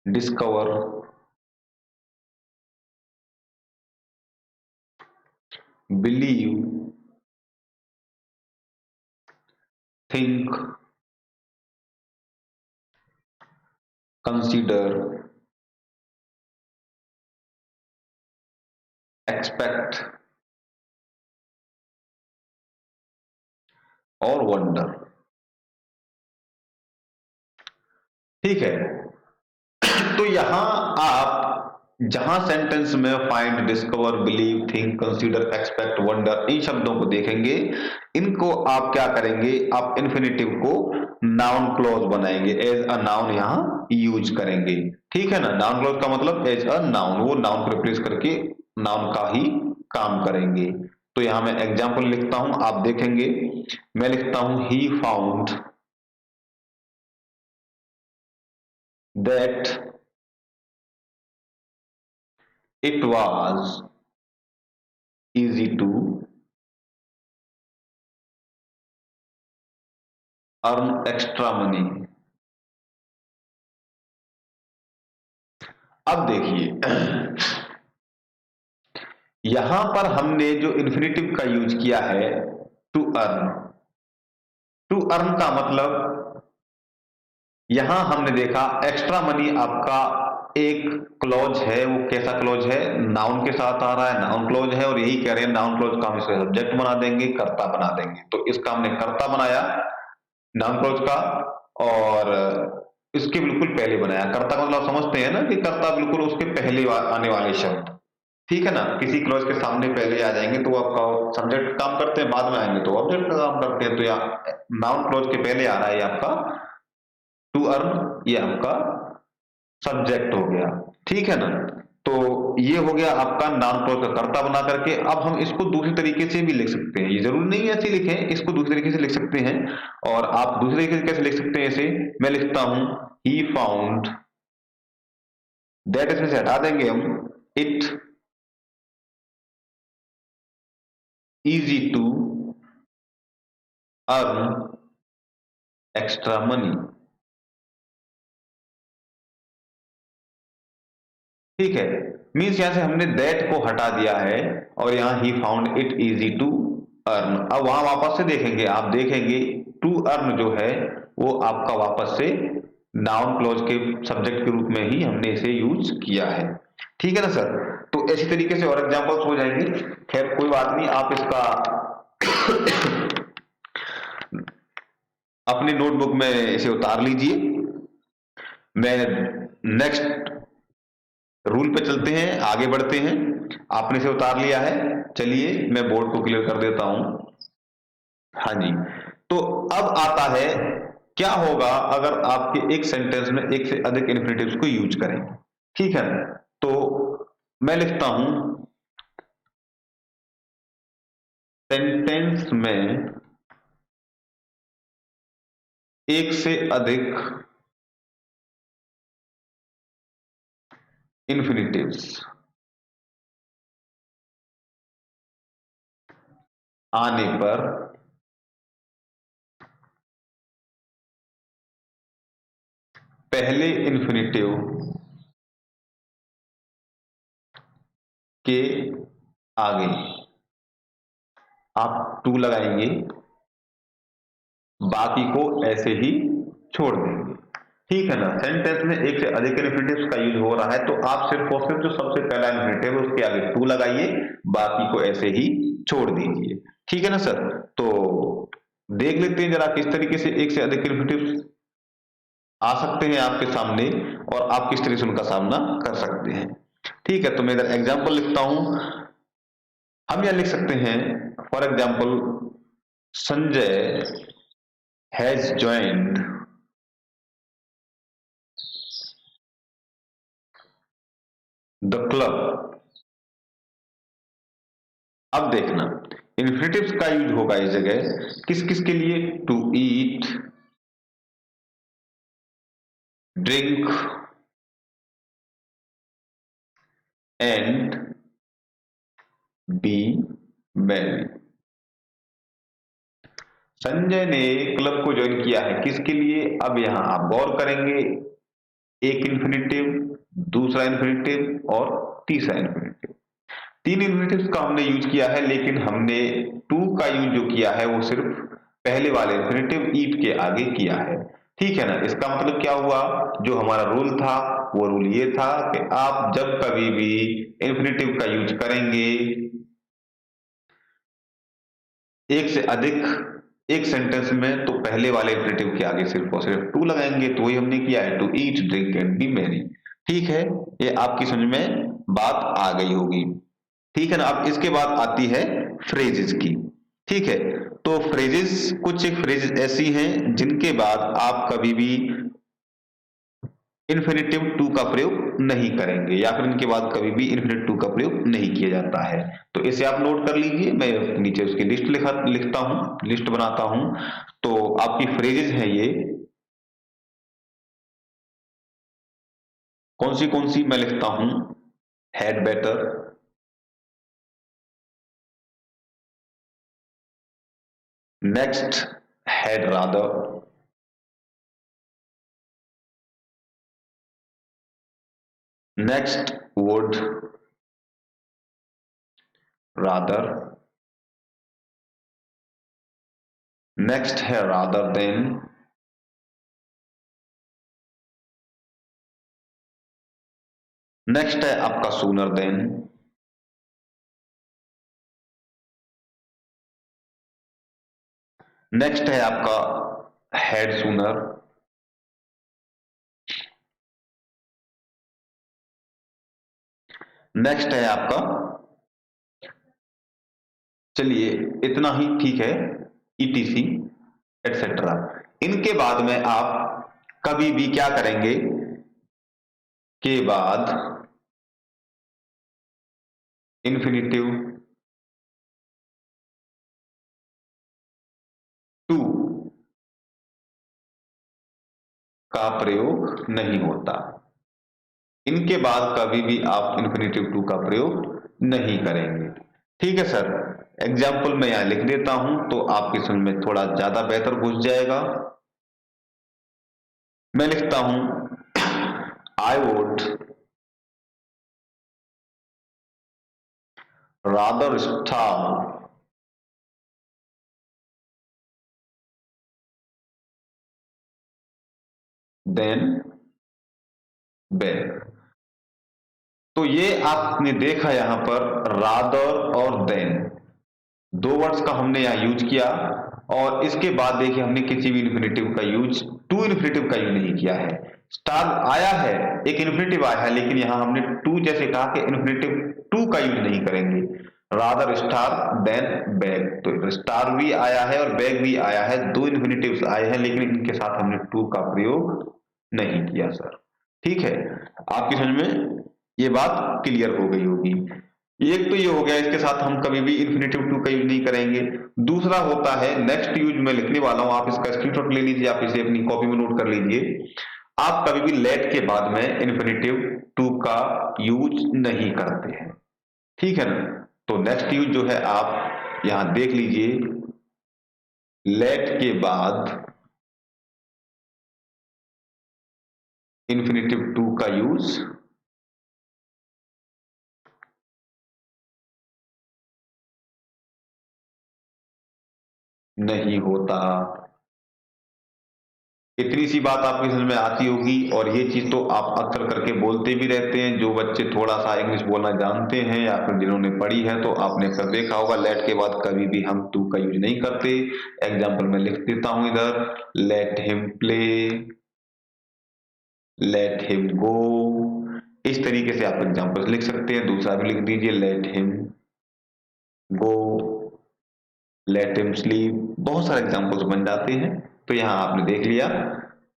discover, believe, think, consider, expect और वंडर, ठीक है। तो यहां आप जहां सेंटेंस में find, discover, believe, think, consider, expect, wonder in शब्दों को देखेंगे, इनको आप क्या करेंगे, आप इन्फिनेटिव को नाउन क्लॉज बनाएंगे, एज अ नाउन यहां यूज करेंगे, ठीक है ना। नाउन क्लॉज का मतलब एज अ नाउन, वो नाउन को रिप्लेस करके नाउन का ही काम करेंगे। तो यहां मैं एग्जांपल लिखता हूं, आप देखेंगे, मैं लिखता हूं he found that it was easy to earn extra money। अब देखिए यहां पर हमने जो इन्फिनेटिव का यूज किया है टू अर्न। टू अर्न का मतलब यहां हमने देखा एक्स्ट्रा मनी आपका एक क्लॉज है, वो कैसा क्लॉज है, नाउन के साथ आ रहा है, नाउन क्लॉज है और यही कह रहे हैं नाउन क्लॉज का हम इसका सब्जेक्ट बना देंगे, कर्ता बना देंगे। तो इसका हमने कर्ता बनाया नाउन क्लॉज का और इसके बिल्कुल पहले बनाया। कर्ता का मतलब समझते हैं ना कि कर्ता बिल्कुल उसके पहले आने वाले शब्द, ठीक है ना, किसी क्लॉज के सामने पहले आ जाएंगे तो आपका सब्जेक्ट काम करते हैं, बाद में आएंगे तो ऑब्जेक्ट का काम करते हैं। तो यहाँ नाउन क्लॉज के पहले आ रहा है आपका टू अर्न, ये आपका सब्जेक्ट हो गया, ठीक है ना। तो ये हो गया आपका नाउन क्लॉज का कर्ता बना करके। अब हम इसको दूसरी तरीके से भी लिख सकते हैं, ये जरूरी नहीं है ऐसे लिखें, इसको दूसरी तरीके से लिख सकते हैं। और आप दूसरे तरीके से कैसे लिख सकते हैं, ऐसे मैं लिखता हूं ही फाउंड, दैट इसमें से हटा देंगे हम, it easy to earn extra money। ठीक है, मीन्स यहां से हमने दैट को हटा दिया है और यहां he found it easy to earn. अब वहां वापस से देखेंगे, आप देखेंगे टू अर्न जो है वो आपका वापस से नाउन क्लॉज के सब्जेक्ट के रूप में ही हमने इसे यूज किया है, ठीक है ना सर। तो इसी तरीके से और एग्जांपल्स हो जाएंगे। खैर कोई बात नहीं, आप इसका अपनी नोटबुक में इसे उतार लीजिए। मैं नेक्स्ट रूल पे चलते हैं, आगे बढ़ते हैं। आपने इसे उतार लिया है, चलिए मैं बोर्ड को क्लियर कर देता हूं। हाँ जी, तो अब आता है क्या होगा अगर आपके एक सेंटेंस में एक से अधिक इन्फिनेटिव्स को यूज करें, ठीक है। तो मैं लिखता हूं सेंटेंस में एक से अधिक इन्फिनेटिव्स आने पर पहले इन्फिनेटिव के आगे आप टू लगाएंगे, बाकी को ऐसे ही छोड़ देंगे, ठीक है ना। सेंटेंस में एक से अधिक इन्फिनेटिव्स का यूज हो रहा है तो आप सिर्फ और सिर्फ जो सबसे पहला इन्फिनेटिव है उसके आगे टू लगाइए, बाकी को ऐसे ही छोड़ दीजिए, ठीक है ना सर। तो देख लेते हैं जरा किस तरीके से एक से अधिक इन्फिनेटिव्स आ सकते हैं आपके सामने और आप किस तरह से उनका सामना कर सकते हैं, ठीक है। तो मैं इधर एग्जाम्पल लिखता हूं। हम यह लिख सकते हैं for example Sanjay has joined the club. अब देखना इन्फिनेटिव्स का यूज होगा इस जगह किस किस के लिए, to eat, drink and be merry. Sanjay ने क्लब को ज्वाइन किया है किसके लिए, अब यहां आप गौर करेंगे एक इन्फिनेटिव, दूसरा इन्फिनेटिव और तीसरा इन्फिनेटिव, तीन इन्फिनेटिव्स का हमने यूज किया है, लेकिन हमने टू का यूज जो किया है वो सिर्फ पहले वाले इन्फिनेटिव ईट के आगे किया है, ठीक है ना। इसका मतलब क्या हुआ, जो हमारा रूल था वो रूल ये था कि आप जब कभी भी इन्फिनेटिव का यूज करेंगे एक से अधिक एक सेंटेंस में तो पहले वाले इन्फिनेटिव के आगे सिर्फ और सिर्फ टू लगाएंगे। तो वही हमने किया है, to eat, drink and be merry, ठीक है। ये आपकी समझ में बात आ गई होगी, ठीक है ना। अब इसके बाद आती है फ्रेजेस की, ठीक है। तो फ्रेजेस, कुछ एक फ्रेजेस ऐसी हैं जिनके बाद आप कभी भी इन्फिनेटिव टू का प्रयोग नहीं करेंगे या फिर इनके बाद कभी भी इन्फिनेटिव टू का प्रयोग नहीं किया जाता है। तो इसे आप नोट कर लीजिए, मैं नीचे उसकी लिस्ट लिखता हूं, लिस्ट बनाता हूं। तो आपकी फ्रेजेस हैं ये, कौन सी मैं लिखता हूं, had better, next had rather, next would, rather, next है रादर देन, नेक्स्ट है आपका सूनर देन, नेक्स्ट है आपका हैड सूनर, नेक्स्ट है आपका, चलिए इतना ही ठीक है, ईटीसी एटसेट्रा। इनके बाद में आप कभी भी क्या करेंगे, के बाद इन्फिनिटिव टू का प्रयोग नहीं होता। इनके बाद कभी भी आप इन्फिनिटिव टू का प्रयोग नहीं करेंगे। ठीक है सर, एग्जाम्पल मैं यहां लिख देता हूं तो आपकी समझ में थोड़ा ज्यादा बेहतर घुस जाएगा। मैं लिखता हूं, I would rather starve than beg. तो ये आपने देखा यहां पर रादर और देन दो वर्ड्स का हमने यहां यूज किया, और इसके बाद देखिए हमने किसी भी इन्फिनेटिव का यूज, टू इन्फिनेटिव का यूज नहीं किया है। स्टार आया है, एक इन्फिनेटिव आया है, लेकिन यहां हमने टू जैसे कहा कि इन्फिनेटिव टू का यूज नहीं करेंगे। रादर स्टार देन बैग, तो स्टार भी आया है और बैग भी आया है, दो इन्फिनेटिव्स आए हैं, लेकिन इनके साथ हमने टू का प्रयोग नहीं किया सर। ठीक है, आपकी समझ में ये बात क्लियर हो गई होगी। एक तो ये हो गया, इसके साथ हम कभी भी इन्फिनेटिव टू का यूज नहीं करेंगे। दूसरा होता है नेक्स्ट यूज, मैं लिखने वाला हूं, आप इसका स्क्रीनशॉट ले लीजिए, आप इसे अपनी कॉपी में नोट कर लीजिए। आप कभी भी लेट के बाद में इन्फिनेटिव टू का यूज नहीं करते हैं, ठीक है ना। तो नेक्स्ट यूज जो है आप यहां देख लीजिए, लेट के बाद इन्फिनेटिव टू का यूज नहीं होता। इतनी सी बात आपकी समझ में आती होगी, और ये चीज तो आप अक्सर करके बोलते भी रहते हैं, जो बच्चे थोड़ा सा इंग्लिश बोलना जानते हैं या फिर जिन्होंने पढ़ी है, तो आपने अक्सर देखा होगा लेट के बाद कभी भी हम टू का यूज नहीं करते। एग्जाम्पल मैं लिख देता हूं इधर, let him play, let him go, इस तरीके से आप एग्जाम्पल लिख सकते हैं। दूसरा भी लिख दीजिए, let him go, let him sleep, बहुत सारे एग्जाम्पल्स बन जाते हैं। तो यहाँ आपने देख लिया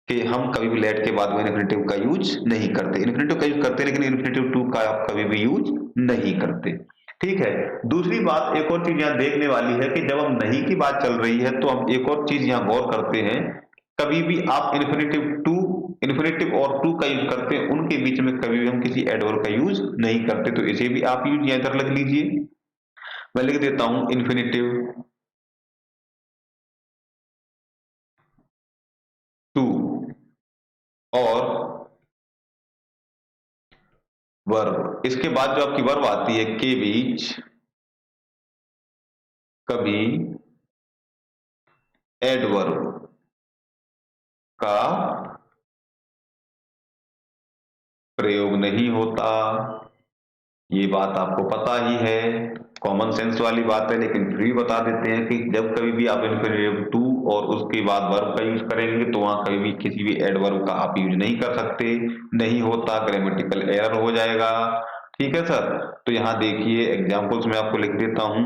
कि हम कभी भी लेट के बाद में इन्फिनेटिव का यूज नहीं करते, इन्फिनेटिव का यूज करते हैं, लेकिन इन्फिनेटिव टू का आप कभी भी यूज नहीं करते। ठीक है, दूसरी बात एक और चीज यहाँ देखने वाली है कि जब हम नहीं की बात चल रही है तो हम एक और चीज यहाँ गौर करते हैं, कभी भी आप इन्फिनेटिव और टू का यूज करते हैं, उनके बीच में कभी भी हम किसी एडवर्ब का यूज नहीं करते। तो इसे भी आप यूज यहाँ इधर लिख लीजिए, मैं लिख देता हूं इन्फिनेटिव टू और वर्ब, इसके बाद जो आपकी वर्ब आती है के बीच कभी एडवर्ब का प्रयोग नहीं होता। ये बात आपको पता ही है, कॉमन सेंस वाली बात है, लेकिन फिर भी बता देते हैं कि जब कभी भी आप इन्फिनेटिव टू और उसके बाद वर्ब का यूज करेंगे तो वहां कभी भी किसी भी एडवर्ब का आप यूज नहीं कर सकते, नहीं होता, ग्रामेटिकल एरर हो जाएगा। ठीक है सर, तो यहाँ देखिए एग्जाम्पल्स में आपको लिख देता हूं।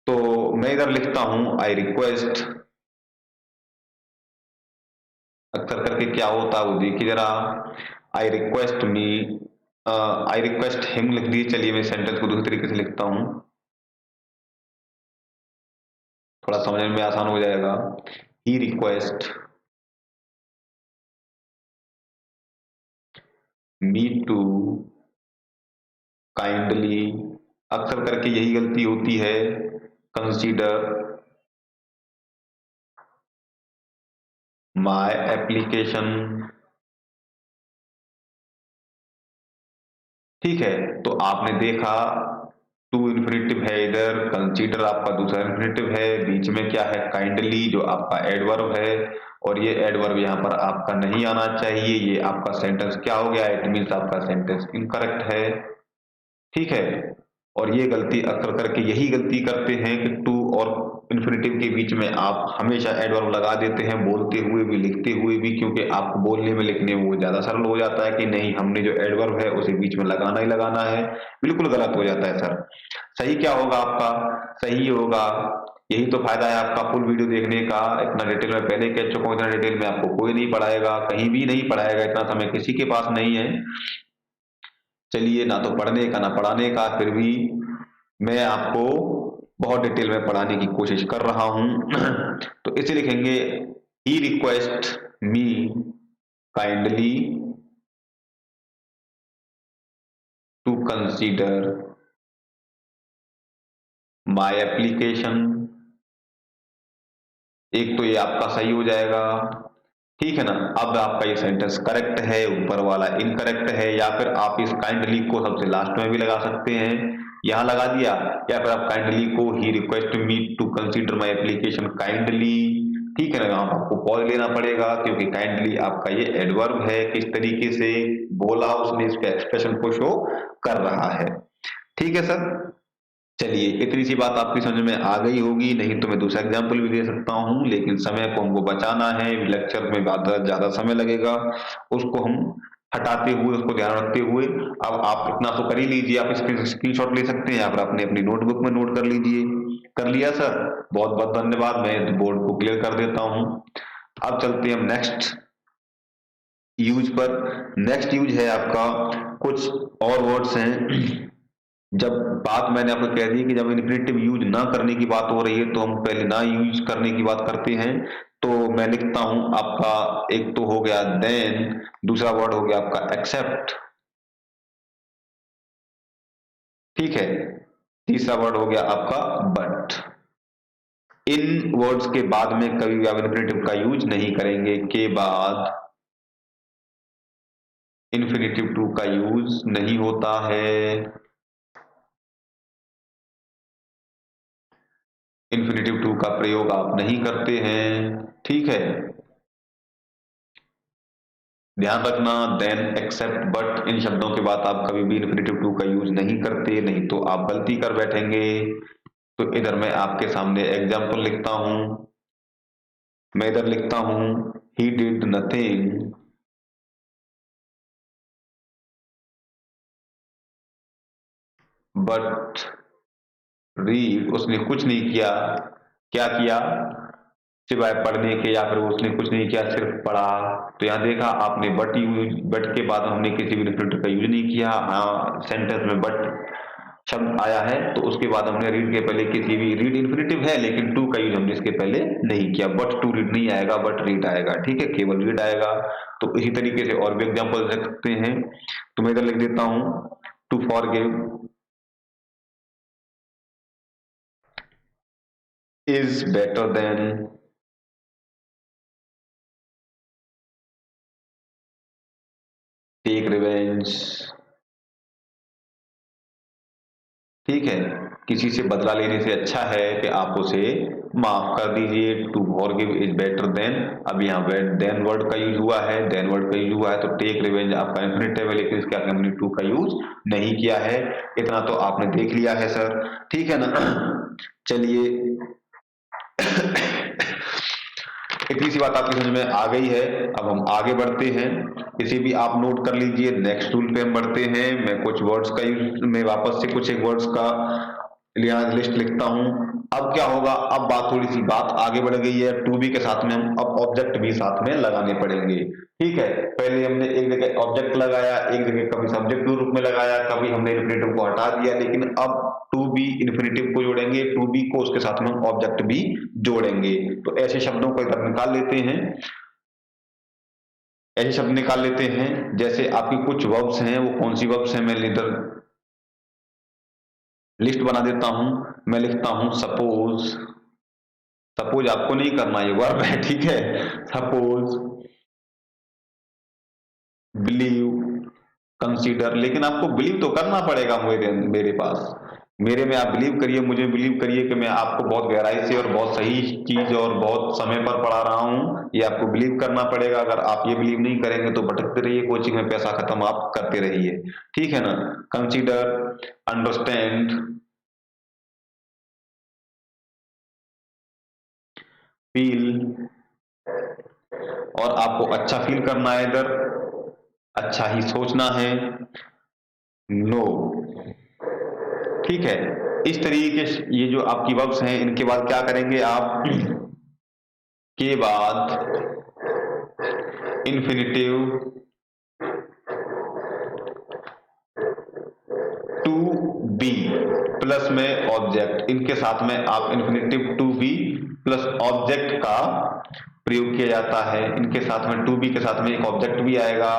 तो मैं इधर लिखता हूं, आई रिक्वेस्ट, अक्सर करके क्या होता है वो देखिए जरा, I request me, I request him लिख दिए। चलिए मैं सेंटेंस को दूसरे तरीके से लिखता हूं, थोड़ा समझने में आसान हो जाएगा। ही रिक्वेस्ट मी टू, काइंडली, अक्सर करके यही गलती होती है, कंसीडर माय एप्लीकेशन। ठीक है, तो आपने देखा टू इन्फिनेटिव है इधर, कंसीडर आपका दूसरा इन्फिनेटिव है, बीच में क्या है, काइंडली जो आपका एडवर्ब है, और ये एडवर्ब यहाँ पर आपका नहीं आना चाहिए, ये आपका सेंटेंस क्या हो गया, इट मीन्स आपका सेंटेंस इनकरेक्ट है। ठीक है, और ये गलती अक्सर करके यही गलती करते हैं कि टू और इन्फिनेटिव के बीच में आप हमेशा एडवर्ब लगा देते हैं, बोलते हुए भी लिखते हुए भी, क्योंकि आपको बोलने में लिखने में वो ज्यादा सरल हो जाता है कि नहीं हमने जो एडवर्ब है उसे बीच में लगाना ही लगाना है। बिल्कुल गलत हो जाता है सर। सही क्या होगा आपका, सही होगा, यही तो फायदा है आपका फुल वीडियो देखने का। इतना डिटेल में पहले कह चुका हूँ, इतना डिटेल में आपको कोई नहीं पढ़ाएगा, कहीं भी नहीं पढ़ाएगा, इतना समय किसी के पास नहीं है। चलिए, ना तो पढ़ने का ना पढ़ाने का, फिर भी मैं आपको बहुत डिटेल में पढ़ाने की कोशिश कर रहा हूं। तो इसे लिखेंगे, he request me kindly to consider my application. एक तो ये आपका सही हो जाएगा, ठीक है ना। अब आपका ये सेंटेंस करेक्ट है, ऊपर वाला इनकरेक्ट है, या फिर आप इस काइंडली को सबसे लास्ट में भी लगा सकते हैं, यहां लगा दिया, या फिर आप काइंडली को he request me to consider my application kindly. ठीक है ना, यहाँ आपको पॉज लेना पड़ेगा क्योंकि काइंडली आपका ये एडवर्ब है, किस तरीके से बोला उसने, इसके एक्सप्रेशन को शो कर रहा है। ठीक है सर, चलिए इतनी सी बात आपकी समझ में आ गई होगी, नहीं तो मैं दूसरा एग्जाम्पल भी दे सकता हूँ, लेकिन समय को हमको बचाना है, लेक्चर में ज्यादा समय लगेगा, उसको हम हटाते हुए, उसको ध्यान रखते हुए। अब आप इतना तो कर ही लीजिए, आप स्क्रीनशॉट ले सकते हैं, या फिर अपने अपनी नोटबुक में नोट कर लीजिए। कर लिया सर, बहुत बहुत धन्यवाद, मैं बोर्ड को क्लियर कर देता हूँ। अब चलते हैं हम नेक्स्ट यूज पर। नेक्स्ट यूज है आपका, कुछ और वर्ड्स हैं। जब बात मैंने आपको कह दी कि जब इन्फिनेटिव यूज ना करने की बात हो रही है तो हम पहले ना यूज करने की बात करते हैं। तो मैं लिखता हूं आपका, एक तो हो गया देन, दूसरा वर्ड हो गया आपका एक्सेप्ट, ठीक है, तीसरा वर्ड हो गया आपका बट। इन वर्ड्स के बाद में कभी भी आप इन्फिनेटिव का यूज नहीं करेंगे, के बाद इन्फिनेटिव टू का यूज नहीं होता है। इन्फिनेटिव टू का प्रयोग आप नहीं करते हैं, ठीक है। ध्यान रखना, देन, एक्सेप्ट, बट, इन शब्दों के बाद आप कभी भी इन्फिनेटिव टू का यूज नहीं करते, नहीं तो आप गलती कर बैठेंगे। तो इधर मैं आपके सामने एग्जाम्पल लिखता हूं, मैं इधर लिखता हूं, he did nothing but read, उसने कुछ नहीं किया, क्या किया, सिवाय पढ़ने के, या फिर उसने कुछ नहीं किया सिर्फ पढ़ा। तो यहाँ देखा आपने बट यूज, बट के बाद हमने किसी भी इन्फिनेटिव का यूज नहीं किया। हाँ, सेंटेंस में बट शब्द आया है तो उसके बाद हमने रीड के पहले किसी भी, रीड इन्फिनेटिव है लेकिन टू का यूज हमने इसके पहले नहीं किया, बट टू रीड नहीं आएगा, बट रीड आएगा, ठीक है, केवल रीड आएगा। तो इसी तरीके से और भी एग्जाम्पल दे सकते हैं, तो मैं इधर लिख देता हूं, to forgive is better than take revenge. ठीक है, किसी से बदला लेने से अच्छा है कि आप उसे माफ कर दीजिए। To forgive is better than, अब यहाँ देन वर्ड का यूज हुआ है, देन वर्ड का यूज हुआ है, तो टेक रिवेंज आपका इन्फिनेटिव है, लेकिन इसके आगे हमने टू का यूज नहीं किया है। इतना तो आपने देख लिया है सर, ठीक है ना। चलिए, इतनी सी बात आपकी समझ में आ गई है, अब हम आगे बढ़ते हैं। इसे भी आप नोट कर लीजिए, नेक्स्ट टूल पे हम बढ़ते हैं। मैं कुछ वर्ड्स का यूज, मैं वापस से कुछ एक वर्ड्स का यहाँ लिस्ट लिखता हूं। अब क्या होगा, अब बात थोड़ी सी बात आगे बढ़ गई है, टू बी के साथ में हम अब ऑब्जेक्ट भी साथ में लगाने पड़ेंगे। ठीक है, पहले हमने एक जगह ऑब्जेक्ट लगाया, एक जगह कभी सब्जेक्ट के रूप में लगाया, कभी हमने इन्फिनेटिव को हटा दिया, लेकिन अब टू बी इन्फिनेटिव को जोड़ेंगे, टू बी को उसके साथ में हम ऑब्जेक्ट भी जोड़ेंगे। तो ऐसे शब्दों को इधर निकाल लेते हैं। ऐसे शब्द निकाल लेते हैं। जैसे आपकी कुछ वर्ब्स हैं, वो कौन सी वर्ब्स हैं, मैं इधर लिस्ट बना देता हूं। मैं लिखता हूं सपोज। सपोज आपको नहीं करना, ये वर्ब है, ठीक है। Suppose, believe, consider. लेकिन आपको बिलीव तो करना पड़ेगा मेरे मेरे पास। मेरे में आप बिलीव करिए, मुझे बिलीव करिए कि मैं आपको बहुत गहराई से और बहुत सही चीज और बहुत समय पर पढ़ा रहा हूं, ये आपको बिलीव करना पड़ेगा। अगर आप ये बिलीव नहीं करेंगे तो भटकते रहिए, कोचिंग में पैसा खत्म आप करते रहिए, ठीक है ना। कंसीडर, अंडरस्टैंड, फील, और आपको अच्छा फील करना है इधर, अच्छा ही सोचना है, नो, ठीक है। इस तरीके से ये जो आपकी वर्ब्स हैं, इनके बाद क्या करेंगे आप, के बाद इन्फिनिटिव, टू बी प्लस में ऑब्जेक्ट, इनके साथ में आप infinitive to be plus object का प्रयोग किया जाता है। इनके साथ में टू बी के साथ में एक ऑब्जेक्ट भी आएगा,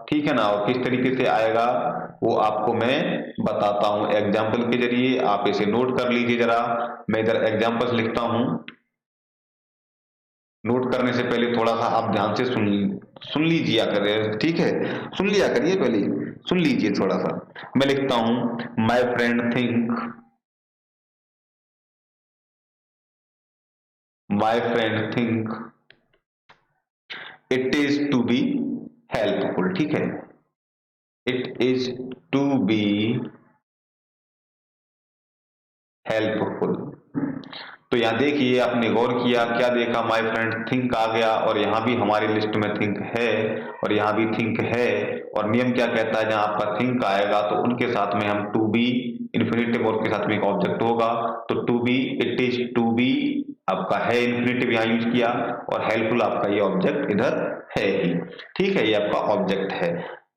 ठीक है ना। और किस तरीके से आएगा वो आपको मैं बताता हूं एग्जाम्पल के जरिए। आप इसे नोट कर लीजिए जरा। मैं इधर एग्जाम्पल्स लिखता हूं। नोट करने से पहले थोड़ा सा आप ध्यान से सुन लीजिए करिए, ठीक है। सुन लिया करिए, पहले सुन लीजिए थोड़ा सा। मैं लिखता हूं, my friend think, my friend think it is to be helpful, ठीक है। It is to be helpful. तो यहाँ देखिए, आपने गौर किया, क्या देखा, माय फ्रेंड थिंक आ गया, और यहाँ भी हमारी लिस्ट में थिंक है, और यहाँ भी थिंक है। और नियम क्या कहता है, जहां आपका थिंक आएगा तो उनके साथ में हम टू बी, इन्फिनिटिव और के साथ में एक ऑब्जेक्ट होगा। तो to be, it is to be आपका है, इन्फिनिटिव यहाँ यूज किया, और हेल्पफुल आपका ये ऑब्जेक्ट इधर है ही, ठीक है। ये आपका ऑब्जेक्ट है।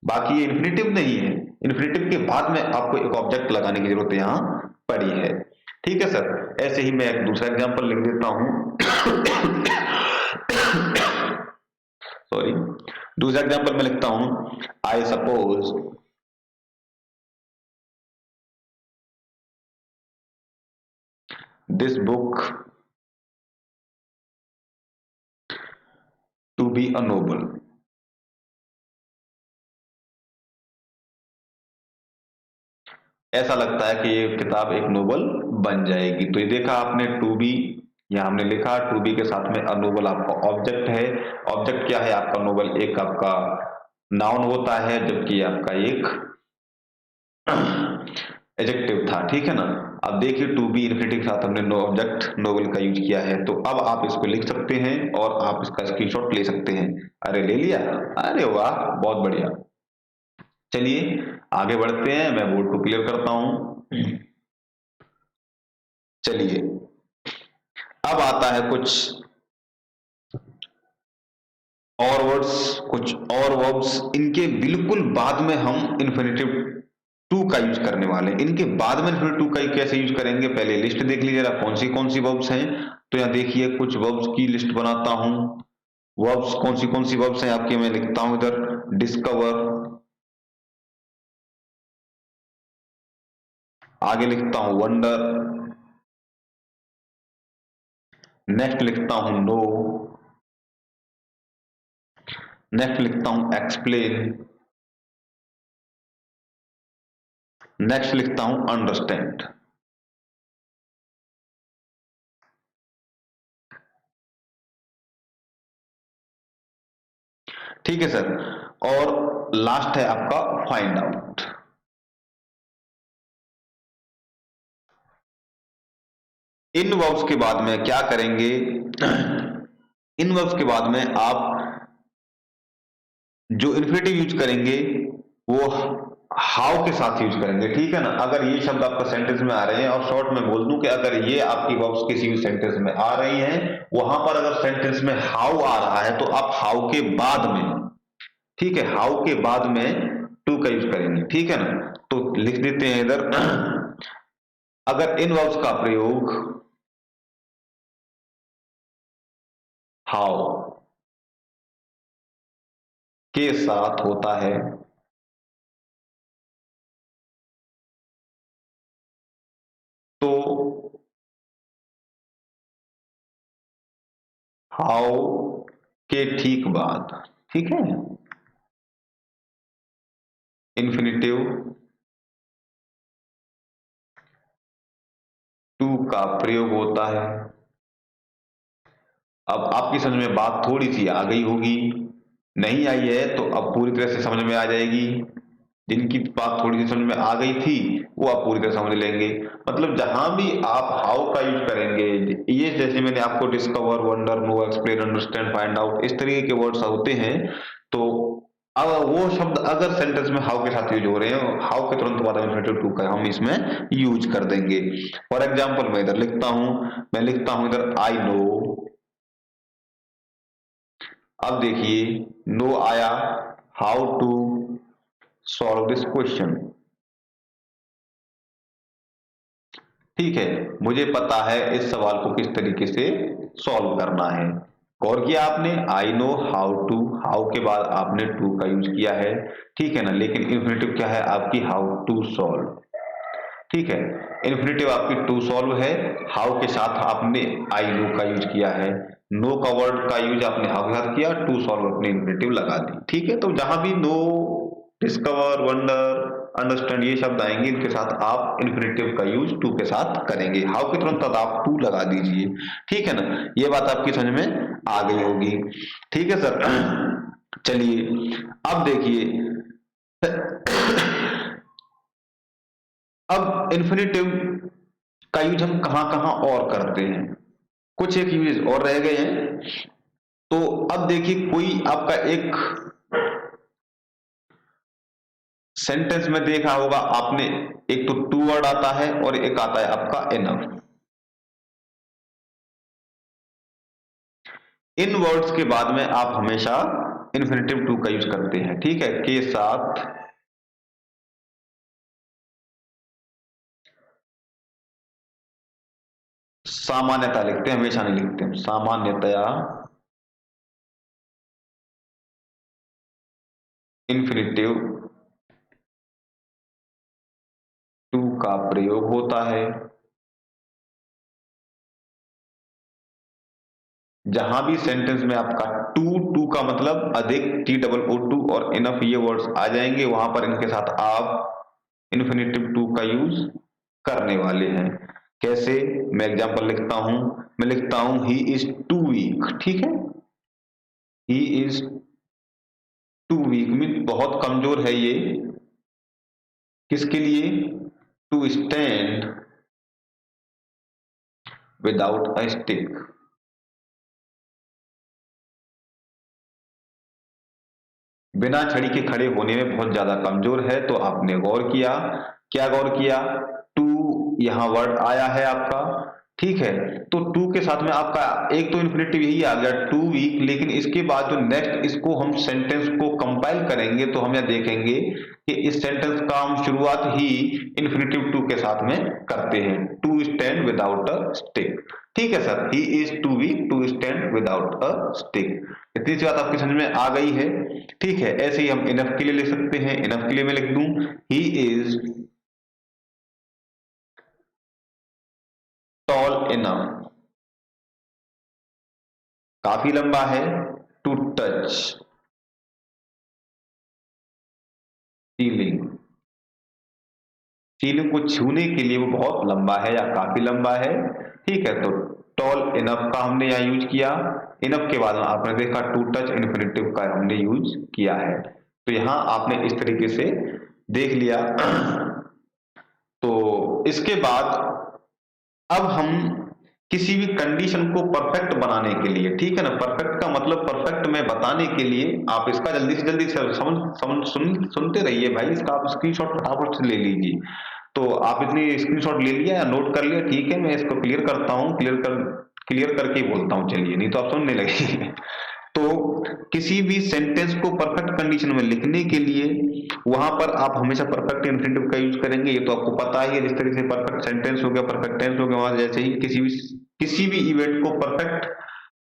बाकी ये इन्फिनिटिव नहीं है, इन्फिनिटिव के बाद में आपको एक ऑब्जेक्ट लगाने की जरूरत यहाँ पड़ी है, ठीक है सर। ऐसे ही मैं एक दूसरा एग्जांपल लिख देता हूं। सॉरी, दूसरा एग्जांपल मैं लिखता हूं, I suppose this book to be a novel. ऐसा लगता है कि ये किताब एक नोबल बन जाएगी। तो ये देखा आपने, टू बी यहाँ हमने लिखा, टू बी के साथ में अनोबल आपका ऑब्जेक्ट है। ऑब्जेक्ट क्या है आपका, नोबल एक आपका नाउन होता है, जबकि आपका एक एडजेक्टिव था, ठीक है ना। अब देखिए, टू बी इन्फिनिटिव के साथ हमने नो ऑब्जेक्ट नोबल का यूज किया है। तो अब आप इसको लिख सकते हैं और आप इसका स्क्रीनशॉट ले सकते हैं। अरे ले लिया, अरे वाह, बहुत बढ़िया। चलिए आगे बढ़ते हैं, मैं बोर्ड को क्लियर करता हूं। चलिए, अब आता है कुछ और वर्ड्स, कुछ और वर्ब्स। इनके बिल्कुल बाद में हम इन्फिनिटिव टू का यूज करने वाले हैं। इनके बाद में इन्फिनिटिव टू का कैसे यूज करेंगे, पहले लिस्ट देख लीजिए जरा, कौन सी वर्ब्स हैं। तो यहाँ देखिए, कुछ वर्ब्स की लिस्ट बनाता हूं। वर्ब्स कौन सी वर्ब्स हैं आपके, मैं लिखता हूं इधर, डिस्कवर, आगे लिखता हूं वंडर, नेक्स्ट लिखता हूं नो, नेक्स्ट लिखता हूं एक्सप्लेन, नेक्स्ट लिखता हूं अंडरस्टैंड। ठीक है सर। और लास्ट है आपका फाइंड आउट। इन वर्ब्स के बाद में क्या करेंगे, इन वर्ब्स के बाद में आप जो इन्फिनिटिव यूज करेंगे वो हाउ के साथ यूज करेंगे, ठीक है ना। अगर ये शब्द आपका सेंटेंस में आ रहे हैं, और शॉर्ट में बोल दूं कि अगर ये आपकी वर्ब्स किसी भी सेंटेंस में आ रही हैं, वहां पर अगर सेंटेंस में हाउ आ रहा है तो आप हाउ के बाद में, ठीक है, हाउ के बाद में टू का यूज करेंगे, ठीक है ना। तो लिख देते हैं इधर, अगर इन वर्ब्स का प्रयोग हाउ के साथ होता है, तो हाउ के ठीक बाद, ठीक है, इन्फिनिटिव टू का प्रयोग होता है। अब आपकी समझ में बात थोड़ी सी आ गई होगी, नहीं आई है तो अब पूरी तरह से समझ में आ जाएगी। जिनकी बात थोड़ी सी समझ में आ गई थी वो आप पूरी तरह समझ लेंगे। मतलब जहां भी आप हाउ का यूज करेंगे, ये जैसे मैंने आपको discover, wonder, know, explain, understand, find out, इस तरीके के वर्ड्स होते हैं, तो अब वो शब्द अगर सेंटेंस में हाउ के साथ यूज हो रहे हैं, हाउ के तुरंत बाद इन्फिनिटिव टू का हम इसमें यूज कर देंगे। फॉर एग्जाम्पल मैं इधर लिखता हूं, मैं लिखता हूं इधर आई नो। अब देखिए नो आया, how to solve this question, ठीक है, मुझे पता है इस सवाल को किस तरीके से सॉल्व करना है। गौर किया आपने, I know how to, how के बाद आपने टू का यूज किया है, ठीक है ना, लेकिन इन्फिनिटिव क्या है आपकी, हाउ टू सॉल्व, ठीक है, इन्फिनिटिव आपकी टू सॉल्व है, हाउ के साथ आपने आई नो का यूज किया है, नो का वर्ड का यूज आपने हाउ के साथ किया, टू सॉल्व अपने इन्फिनिटिव लगा दी, ठीक है। तो जहां भी नो, डिस्कवर, वंडर, अंडरस्टैंड ये शब्द आएंगे, इनके साथ आप इन्फिनिटिव का यूज टू के साथ करेंगे, हाउ के तुरंत बाद आप टू लगा दीजिए, ठीक है ना, ये बात आपकी समझ में आ गई होगी, ठीक है सर। चलिए अब देखिए, अब इन्फिनिटिव का यूज हम कहां कहां और करते हैं, कुछ एक यूज और रह गए हैं। तो अब देखिए कोई आपका एक सेंटेंस में देखा होगा आपने, एक तो टू वर्ड आता है और एक आता है आपका इनफ। इन वर्ड्स के बाद में आप हमेशा इन्फिनिटिव टू का यूज करते हैं, ठीक है, के साथ सामान्यता लिखते हैं, हमेशा नहीं लिखते हैं, सामान्यतया इन्फिनिटिव टू का प्रयोग होता है। जहां भी सेंटेंस में आपका टू, टू का मतलब अधिक, टी डबल ओ टू और इनफ ये वर्ड्स आ जाएंगे, वहां पर इनके साथ आप इन्फिनिटिव टू का यूज करने वाले हैं। कैसे, मैं एग्जांपल लिखता हूं, मैं लिखता हूं ही इज टू वीक, ठीक है, he is too weak mean बहुत कमजोर है ये, किसके लिए, to stand without a stick, बिना छड़ी के खड़े होने में बहुत ज्यादा कमजोर है। तो आपने गौर किया, क्या गौर किया, टू यहां वर्ड आया है आपका, ठीक है, तो टू के साथ में आपका एक तो इन्फिनिटिव यही आ गया टू वीक, लेकिन इसके बाद जो नेक्स्ट इसको हम सेंटेंस को कंपाइल करेंगे तो हम यह देखेंगे कि इस सेंटेंस का हम शुरुआत ही इन्फिनिटिव टू के साथ में करते हैं, to stand without a stick, ठीक है sir, he is too weak to stand without a stick. इतनी सी बात आपकी समझ में आ गई है, ठीक है। ऐसे ही हम इनफ के लिए लिख सकते हैं, इनफ के लिए मैं लिख दूं ही इज टॉल इनफ, काफी लंबा है, टू टच सीलिंग, सीलिंग को छूने के लिए वो बहुत लंबा है या काफी लंबा है, ठीक है, तो टॉल इनफ का हमने यहाँ यूज किया। इनफ के बाद में आपने देखा टू टच इन्फिनिटिव का हमने यूज किया है, तो यहां आपने इस तरीके से देख लिया। तो इसके बाद अब हम किसी भी कंडीशन को परफेक्ट बनाने के लिए, ठीक है ना, परफेक्ट का मतलब परफेक्ट में बताने के लिए आप इसका जल्दी से जल्दी सुनते रहिए भाई, इसका आप स्क्रीनशॉट फटाफट से ले लीजिए। तो आप इतनी स्क्रीनशॉट ले लिया या नोट कर लिया, ठीक है, मैं इसको क्लियर करता हूँ, क्लियर करके ही बोलता हूँ, चलिए नहीं तो आप सुनने लगे। तो किसी भी सेंटेंस को परफेक्ट कंडीशन में लिखने के लिए वहां पर आप हमेशा परफेक्ट इन्फिनिटिव का यूज करेंगे, ये तो आपको पता ही है। जिस तरीके से परफेक्ट सेंटेंस हो गया, परफेक्ट टेंस हो गया, वहां जैसे ही किसी भी इवेंट को परफेक्ट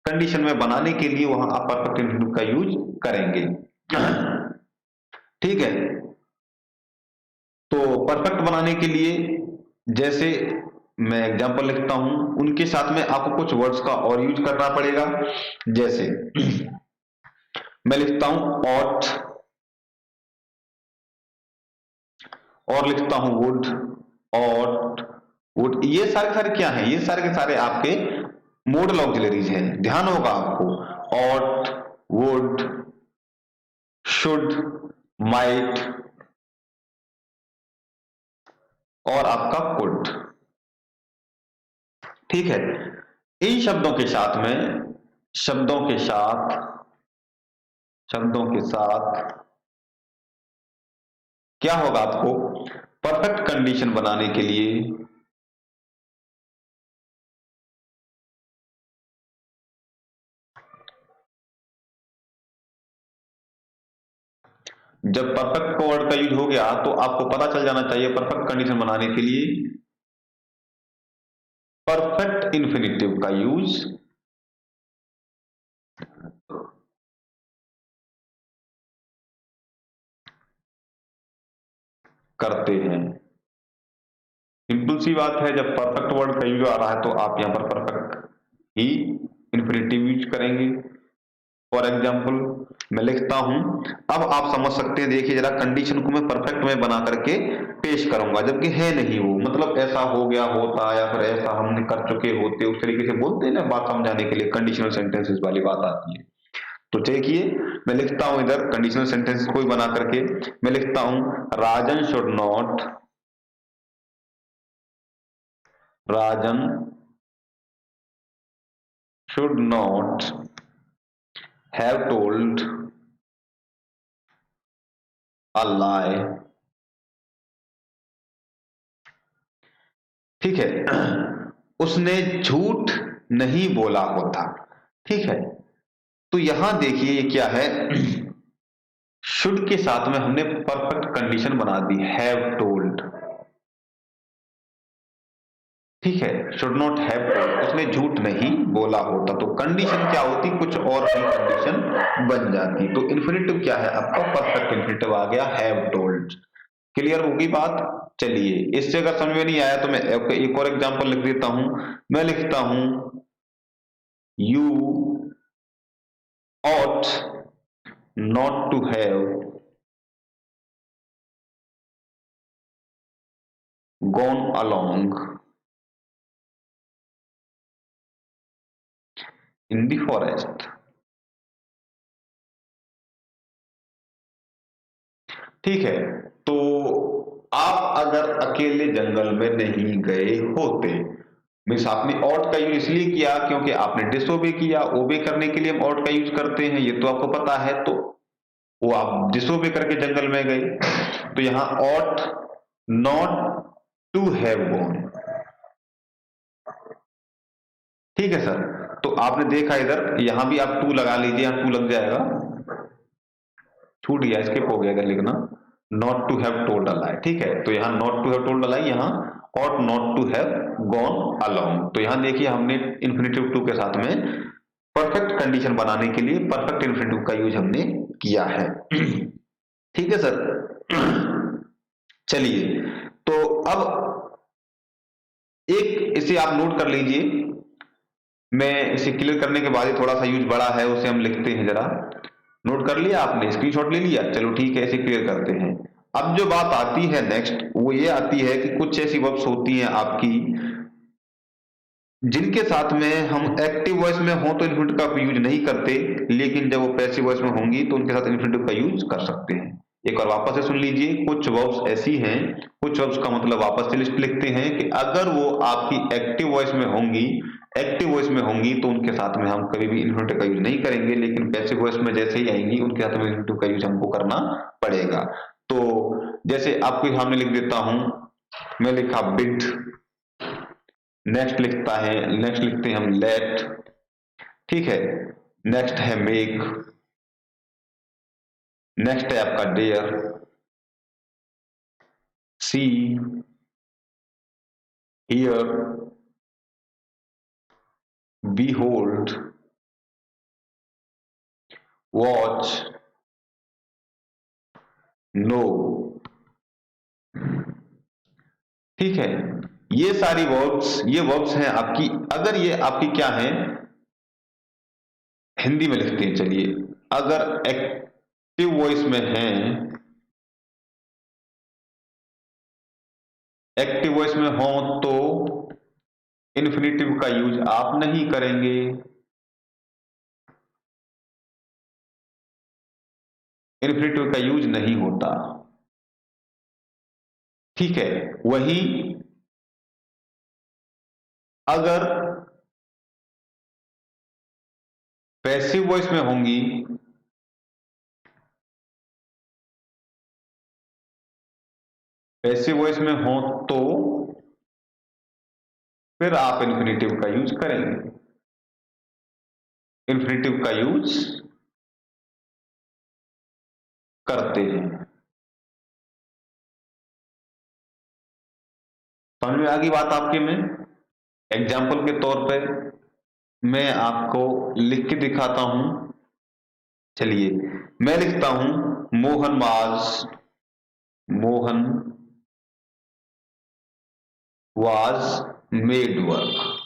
कंडीशन में बनाने के लिए वहां आप परफेक्ट इन्फिनिटिव का यूज करेंगे। ठीक है। तो परफेक्ट बनाने के लिए जैसे मैं एग्जांपल लिखता हूं, उनके साथ में आपको कुछ वर्ड्स का और यूज करना पड़ेगा। जैसे मैं लिखता हूं ought, और लिखता हूं वुड, ought, वुड। ये सारे सारे क्या हैं? ये सारे के सारे आपके मॉडल ऑक्सिलरीज हैं, ध्यान होगा आपको। ought, would, should, might और आपका could। ठीक है। इन शब्दों के साथ में, शब्दों के साथ, शब्दों के साथ क्या होगा आपको परफेक्ट कंडीशन बनाने के लिए? जब परफेक्ट वर्ड का यूज हो गया तो आपको पता चल जाना चाहिए परफेक्ट कंडीशन बनाने के लिए परफेक्ट इंफिनिटिव का यूज करते हैं। सिंपल सी बात है, जब परफेक्ट वर्ड का यूज आ रहा है तो आप यहां पर परफेक्ट ही इंफिनिटिव यूज करेंगे। फॉर एग्जाम्पल मैं लिखता हूं, अब आप समझ सकते हैं, देखिए जरा, कंडीशन को मैं परफेक्ट में बना करके पेश करूंगा, जबकि है नहीं वो, मतलब ऐसा हो गया होता या फिर ऐसा हमने कर चुके होते, उस तरीके से बोलते हैं ना बात समझाने के लिए, कंडीशनल सेंटेंसेस वाली बात आती है। तो देखिए मैं लिखता हूं इधर कंडीशनल सेंटेंस को ही बना करके, मैं लिखता हूं Rajan should not, Rajan should not have told a lie। ठीक है। उसने झूठ नहीं बोला होता। ठीक है। तो यहां देखिए ये क्या है, शुड के साथ में हमने परफेक्ट कंडीशन बना दी, हैव टोल्ड। ठीक है, शुड नॉट हैव टोल्ड, उसने झूठ नहीं बोला होता, तो कंडीशन क्या होती, कुछ और भी कंडीशन बन जाती। तो इन्फिनिटिव क्या है आपका, परफेक्ट इन्फिनिटिव आ गया, हैव टोल्ड। क्लियर होगी बात? चलिए, इससे अगर समझ में नहीं आया तो मैं एक और एग्जांपल लिख देता हूं। मैं लिखता हूं you ought not to have gone along in the forest। ठीक है। तो आप अगर अकेले जंगल में नहीं गए होते, मीन्स आपने ought का यूज इसलिए किया क्योंकि आपने डिसोबे किया, ओबे करने के लिए हम ought का यूज करते हैं, ये तो आपको पता है। तो वो आप डिसोबे करके जंगल में गए, तो यहां ought not to have gone। ठीक है सर। तो आपने देखा इधर, यहां भी आप टू लगा लीजिए, यहां टू लग जाएगा, छूट गया, स्किप हो गया इधर लिखना, not to have told a lie. ठीक है, तो यहाँ not to have told a lie, यहाँ ought not to have gone along। तो यहाँ देखिए हमने इन्फिनिटिव टू के साथ में परफेक्ट कंडीशन बनाने के लिए परफेक्ट इन्फिनिटिव का यूज हमने किया है। ठीक है सर। चलिए, तो अब एक इसे आप नोट कर लीजिए, मैं इसे क्लियर करने के बाद ही, थोड़ा सा यूज बड़ा है उसे हम लिखते हैं जरा। नोट कर लिया आपने, स्क्रीनशॉट ले लिया, चलो ठीक है, इसे क्लियर करते हैं। अब जो बात आती है नेक्स्ट, वो ये आती है कि कुछ ऐसी वर्ब्स होती हैं आपकी जिनके साथ में हम एक्टिव वॉइस में हो तो इन्फिनिटिव का यूज नहीं करते, लेकिन जब वो पैसिव वॉइस में होंगी तो उनके साथ इन्फिनिटिव का यूज कर सकते हैं। एक बार वापस से सुन लीजिए, कुछ वर्ब्स ऐसी हैं, कुछ वर्ब्स का मतलब वापस से लिस्ट लिखते हैं कि अगर वो आपकी एक्टिव वॉइस में होंगी, एक्टिव वॉइस में होंगी तो उनके साथ में हम कभी भी इन्फिनिटिव का यूज नहीं करेंगे, लेकिन पैसिव वॉइस में जैसे ही आएंगी उनके साथ में इन्फिनिटिव का यूज हमको करना पड़ेगा। तो जैसे आपको सामने लिख देता हूं, मैं लिखा बिड, नेक्स्ट लिखता है, नेक्स्ट लिखते हैं हम लेट। ठीक है। नेक्स्ट है मेक, नेक्स्ट है आपका dare, see, hear, behold, watch, know. ठीक है, ये सारी वर्ब्स, ये वर्ब्स हैं आपकी, अगर ये आपकी क्या है, हिंदी में लिखते हैं चलिए, अगर एक्टिव वॉइस में है, एक्टिव वॉइस में हो तो इन्फिनेटिव का यूज आप नहीं करेंगे, इन्फिनेटिव का यूज नहीं होता। ठीक है, वही अगर पैसिव वॉइस में होंगी, पैसिव वॉइस में हो तो फिर आप इन्फिनेटिव का यूज करेंगे, इन्फिनेटिव का यूज करते हैं। समझ में आ गई बात आपके में? एग्जाम्पल के तौर पे मैं आपको लिख के दिखाता हूं। चलिए, मैं लिखता हूं मोहन वाज मेड वर्क।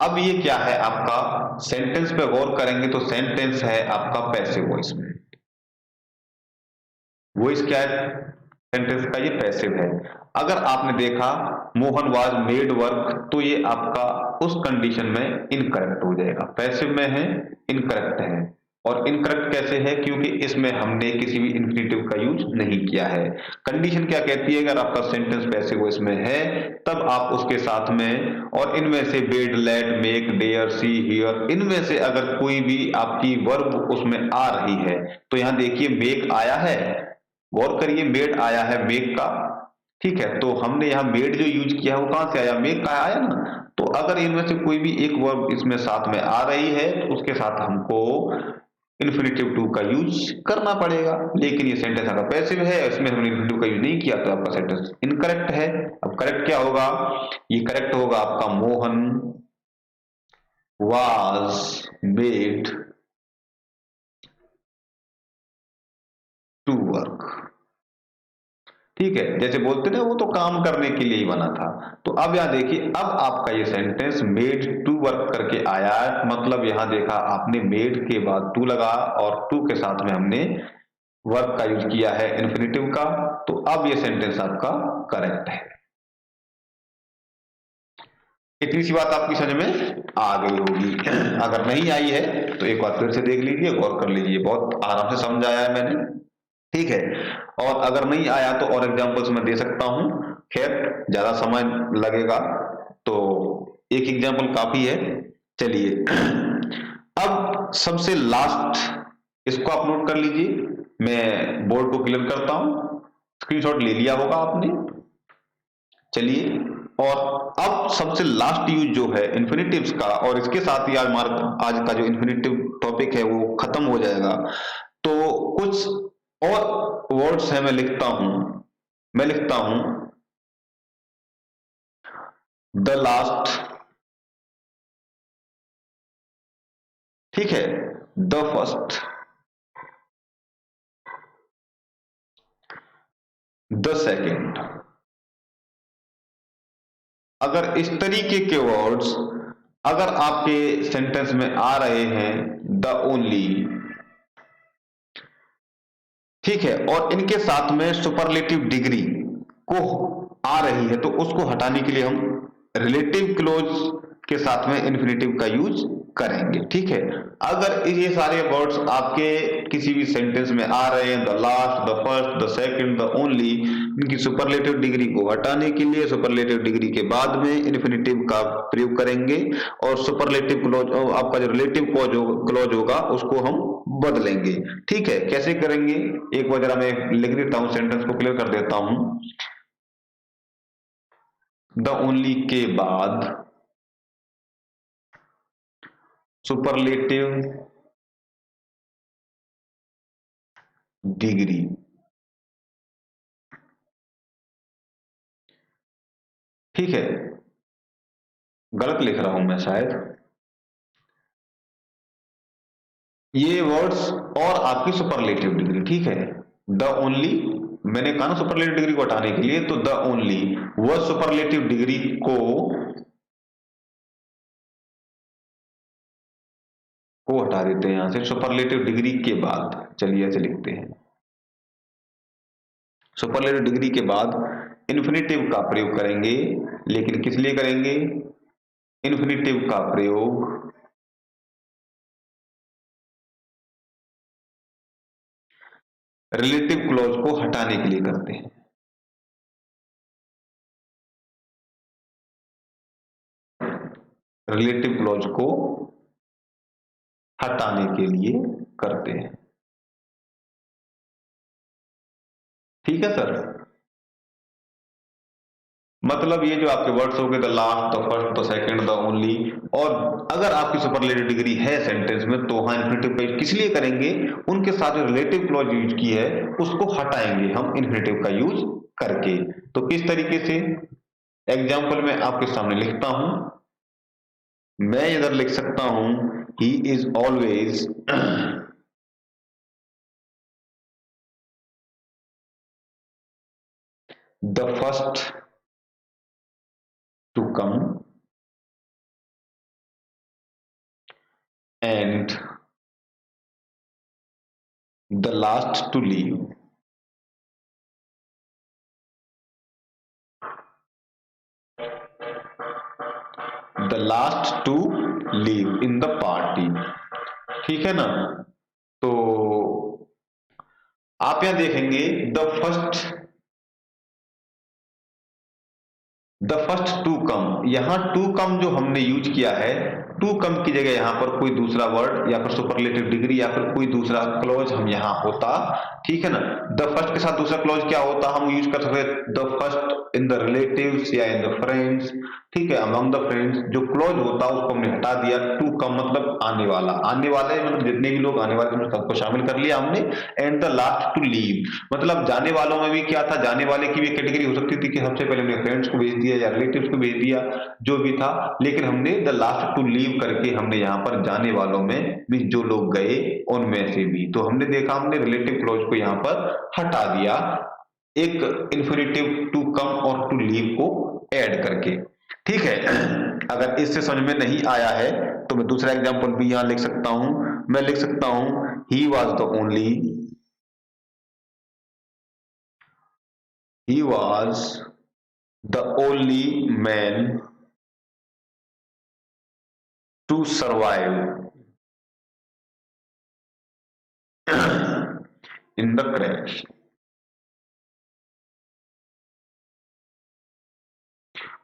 अब ये क्या है आपका, सेंटेंस पे गौर करेंगे तो सेंटेंस है आपका पैसिव वॉइस में। वॉइस क्या है सेंटेंस का, ये पैसिव है। अगर आपने देखा मोहन वाज मेड वर्क, तो ये आपका उस कंडीशन में इनकरेक्ट हो जाएगा, पैसिव में है, इनकरेक्ट है। और इनकरेक्ट कैसे है, क्योंकि इसमें हमने किसी भी इन्फिनेटिव का यूज नहीं किया है। कंडीशन क्या कहती है, अगर आपका सेंटेंस पैसिव वॉइस में है तब आप उसके साथ में, और इनमें से bid, let, make, dare, see, hear, इनमें से अगर कोई भी आपकी वर्ब उसमें आ रही है, तो यहां देखिए मेक आया है, गौर करिए मेड आया है मेक का। ठीक है, तो हमने यहाँ मेड जो यूज किया है वो कहां से आया, मेक का आया ना। तो अगर इनमें से कोई भी एक वर्ब इसमें साथ में आ रही है तो उसके साथ हमको इन्फिनेटिव टू का यूज करना पड़ेगा। लेकिन ये सेंटेंस अगर पैसिव है, इसमें हमने इन्फिनेटिव का यूज नहीं किया, तो आपका सेंटेंस इनकरेक्ट है। अब करेक्ट क्या होगा, ये करेक्ट होगा आपका Mohan was made to work. ठीक है, जैसे बोलते ना वो तो काम करने के लिए ही बना था। तो अब यहां देखिए, अब आपका ये सेंटेंस मेड टू वर्क करके आया है, मतलब यहां देखा आपने मेड के बाद टू लगा और टू के साथ में हमने वर्क का यूज किया है इन्फिनेटिव का। तो अब ये सेंटेंस आपका करेक्ट है। इतनी सी बात आपकी समझ में आ गई होगी। अगर नहीं आई है तो एक बार फिर से देख लीजिए, गौर कर लीजिए, बहुत आराम से समझाया है मैंने। ठीक है, और अगर नहीं आया तो और एग्जांपल्स मैं दे सकता हूं, खैर ज्यादा समय लगेगा, तो एक एग्जांपल काफी है। चलिए, अब सबसे लास्ट, इसको आप नोट कर लीजिए, मैं बोर्ड को क्लियर करता हूं, स्क्रीनशॉट ले लिया होगा आपने। चलिए, और अब सबसे लास्ट यूज जो है इन्फिनेटिव्स का, और इसके साथ ही आज का जो इन्फिनेटिव टॉपिक है वो खत्म हो जाएगा। तो कुछ और वर्ड्स है, मैं लिखता हूं द लास्ट, ठीक है, द फर्स्ट, द सेकेंड। अगर इस तरीके के वर्ड्स अगर आपके सेंटेंस में आ रहे हैं, द ओनली, ठीक है, और इनके साथ में सुपरलेटिव डिग्री को आ रही है, तो उसको हटाने के लिए हम रिलेटिव क्लोज के साथ में इन्फिनेटिव का यूज करेंगे। ठीक है, अगर ये सारे वर्ड्स आपके किसी भी सेंटेंस में आ रहे हैं, the last, the first, the second, the only, इनकी सुपरलेटिव डिग्री को हटाने के लिए सुपरलेटिव डिग्री के बाद में इन्फिनेटिव का प्रयोग करेंगे, और सुपरलेटिव क्लोज, आपका जो रिलेटिव क्लोज होगा उसको हम बदलेंगे। ठीक है, कैसे करेंगे, एक बार जरा मैं लिख देता हूं, सेंटेंस को क्लियर कर देता हूं। द ओनली के बाद सुपरलेटिव डिग्री, ठीक है, गलत लिख रहा हूं मैं शायद, ये वर्ड्स और आपकी सुपरलेटिव डिग्री, ठीक है। द ओनली, मैंने कहा ना सुपरलेटिव डिग्री को हटाने के लिए, तो द ओनली वह सुपरलेटिव डिग्री को हटा देते हैं यहां से। सुपरलेटिव डिग्री के बाद, चलिए ऐसे लिखते हैं, सुपरलेटिव डिग्री के बाद इन्फिनेटिव का प्रयोग करेंगे, लेकिन किस लिए करेंगे? इन्फिनेटिव का प्रयोग रिलेटिव क्लॉज को हटाने के लिए करते हैं। रिलेटिव क्लॉज को हटाने के लिए करते हैं, ठीक है सर। मतलब ये जो आपके वर्ड्स हो गए, the last, the first, the second, the only, और अगर आपकी सुपरलेटिव डिग्री है सेंटेंस में तो वहां इन्फिनेटिव का यूज किस लिए करेंगे? उनके साथ जो रिलेटिव क्लॉज यूज की है उसको हटाएंगे हम इन्फिनेटिव का यूज करके। तो किस तरीके से? एग्जाम्पल में आपके सामने लिखता हूं, मैं इधर लिख सकता हूं, he is always the first to come and the last to leave. The last to leave in the party, ठीक है ना। तो आप यहां देखेंगे द फर्स्ट टू कम, यहां टू कम जो हमने यूज किया है, टू कम की जगह यहां पर कोई दूसरा वर्ड या फिर सुपरलेटिव डिग्री या फिर कोई दूसरा क्लॉज हम यहां होता, ठीक है ना। द फर्स्ट के साथ दूसरा क्लॉज क्या होता? हम यूज कर सकते the first in the relatives या इन द फ्रेंड्स, ठीक है, अमंग द फ्रेंड्स। जो क्लॉज होता उसको हमने हटा दिया। टू कम मतलब आने वाला, आने वाले मतलब जितने भी लोग आने वाले थे सबको शामिल कर लिया हमने। And the last to leave मतलब जाने वालों में भी क्या था, जाने वाले की भी कैटेगरी हो सकती थी कि सबसे पहले हमने फ्रेंड्स को भेज दिया या रिलेटिव्स को भेज दिया, जो भी था, लेकिन हमने द लास्ट टू लीव करके हमने यहाँ पर जाने वालों में भी जो लोग गए उनमें से भी, तो हमने देखा हमने रिलेटिव क्लॉज को यहाँ पर हटा दिया एक इन्फिनेटिव टू कम और टू लीव को ऐड करके, ठीक है। अगर इससे समझ में नहीं आया है तो मैं दूसरा एग्जांपल भी यहां लिख सकता हूं। मैं लिख सकता हूं, he was the only, he was the only man to survive in the crash।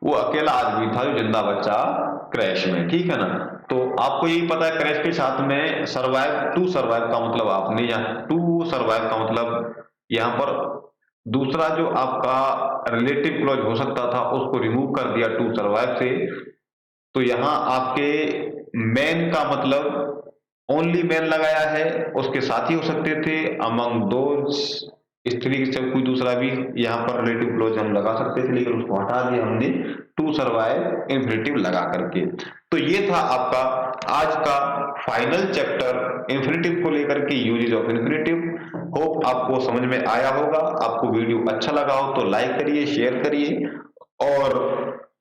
वो अकेला आदमी था जो जिंदा बचा क्रैश में, ठीक है ना। तो आपको यही पता है क्रैश के साथ में सर्वाइव, टू सर्वाइव का मतलब आपने यहाँ टू सर्वाइव का मतलब यहाँ पर दूसरा जो आपका रिलेटिव क्लॉज हो सकता था उसको रिमूव कर दिया टू सर्वाइव से। तो यहाँ आपके मैन का मतलब ओनली मैन लगाया है, उसके साथी हो सकते थे अमंग दोज, स्त्री से कोई दूसरा भी यहाँ पर रिलेटिव क्लॉज हम लगा सकते थे, लेकिन उसको हटा दिया हमने टू सर्वाइव इन्फिनेटिव लगा करके। तो ये था आपका आज का फाइनल चैप्टर इन्फिनेटिव को लेकर के, यूजेज ऑफ इन्फिनेटिव। होप आपको समझ में आया होगा। आपको वीडियो अच्छा लगा हो तो लाइक करिए, शेयर करिए, और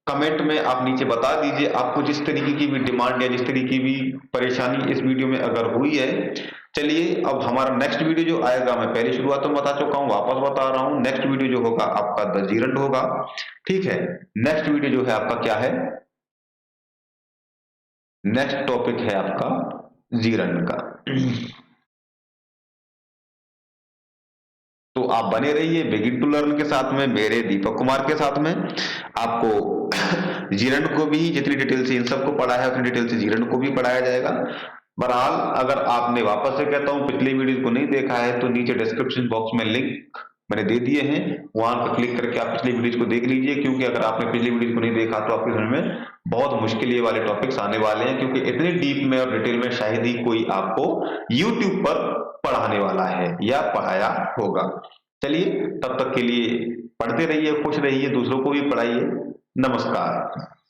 कमेंट में आप नीचे बता दीजिए आपको जिस तरीके की भी डिमांड या जिस तरीके की भी परेशानी इस वीडियो में अगर हुई है। चलिए अब हमारा नेक्स्ट वीडियो जो आएगा, मैं पहले शुरुआत में बता चुका हूं, वापस बता रहा हूं, नेक्स्ट वीडियो जो होगा आपका द जीरंड होगा, ठीक है। नेक्स्ट वीडियो जो है आपका क्या है, नेक्स्ट टॉपिक है आपका जीरंड का। तो आप बने रहिए बिगिन टू लर्न के साथ में, मेरे दीपक कुमार के साथ में। आपको जीरंड को भी जितनी डिटेल से इन सबको पढ़ा है उतनी डिटेल से जीरंड को भी पढ़ाया जाएगा। बहरहाल अगर आपने, वापस से कहता हूं, पिछली वीडियो को नहीं देखा है तो नीचे डिस्क्रिप्शन बॉक्स में लिंक मैंने दे दिए हैं, वहां पर क्लिक करके आप पिछली वीडियो को देख लीजिए, क्योंकि अगर आपने पिछली वीडियो को नहीं देखा तो आपके समझ में बहुत मुश्किल ये वाले टॉपिक्स आने वाले हैं, क्योंकि इतने डीप में और डिटेल में शायद ही कोई आपको यूट्यूब पर पढ़ाने वाला है या पढ़ाया होगा। चलिए तब तक के लिए पढ़ते रहिए, खुश रहिए, दूसरों को भी पढ़ाइए। नमस्कार।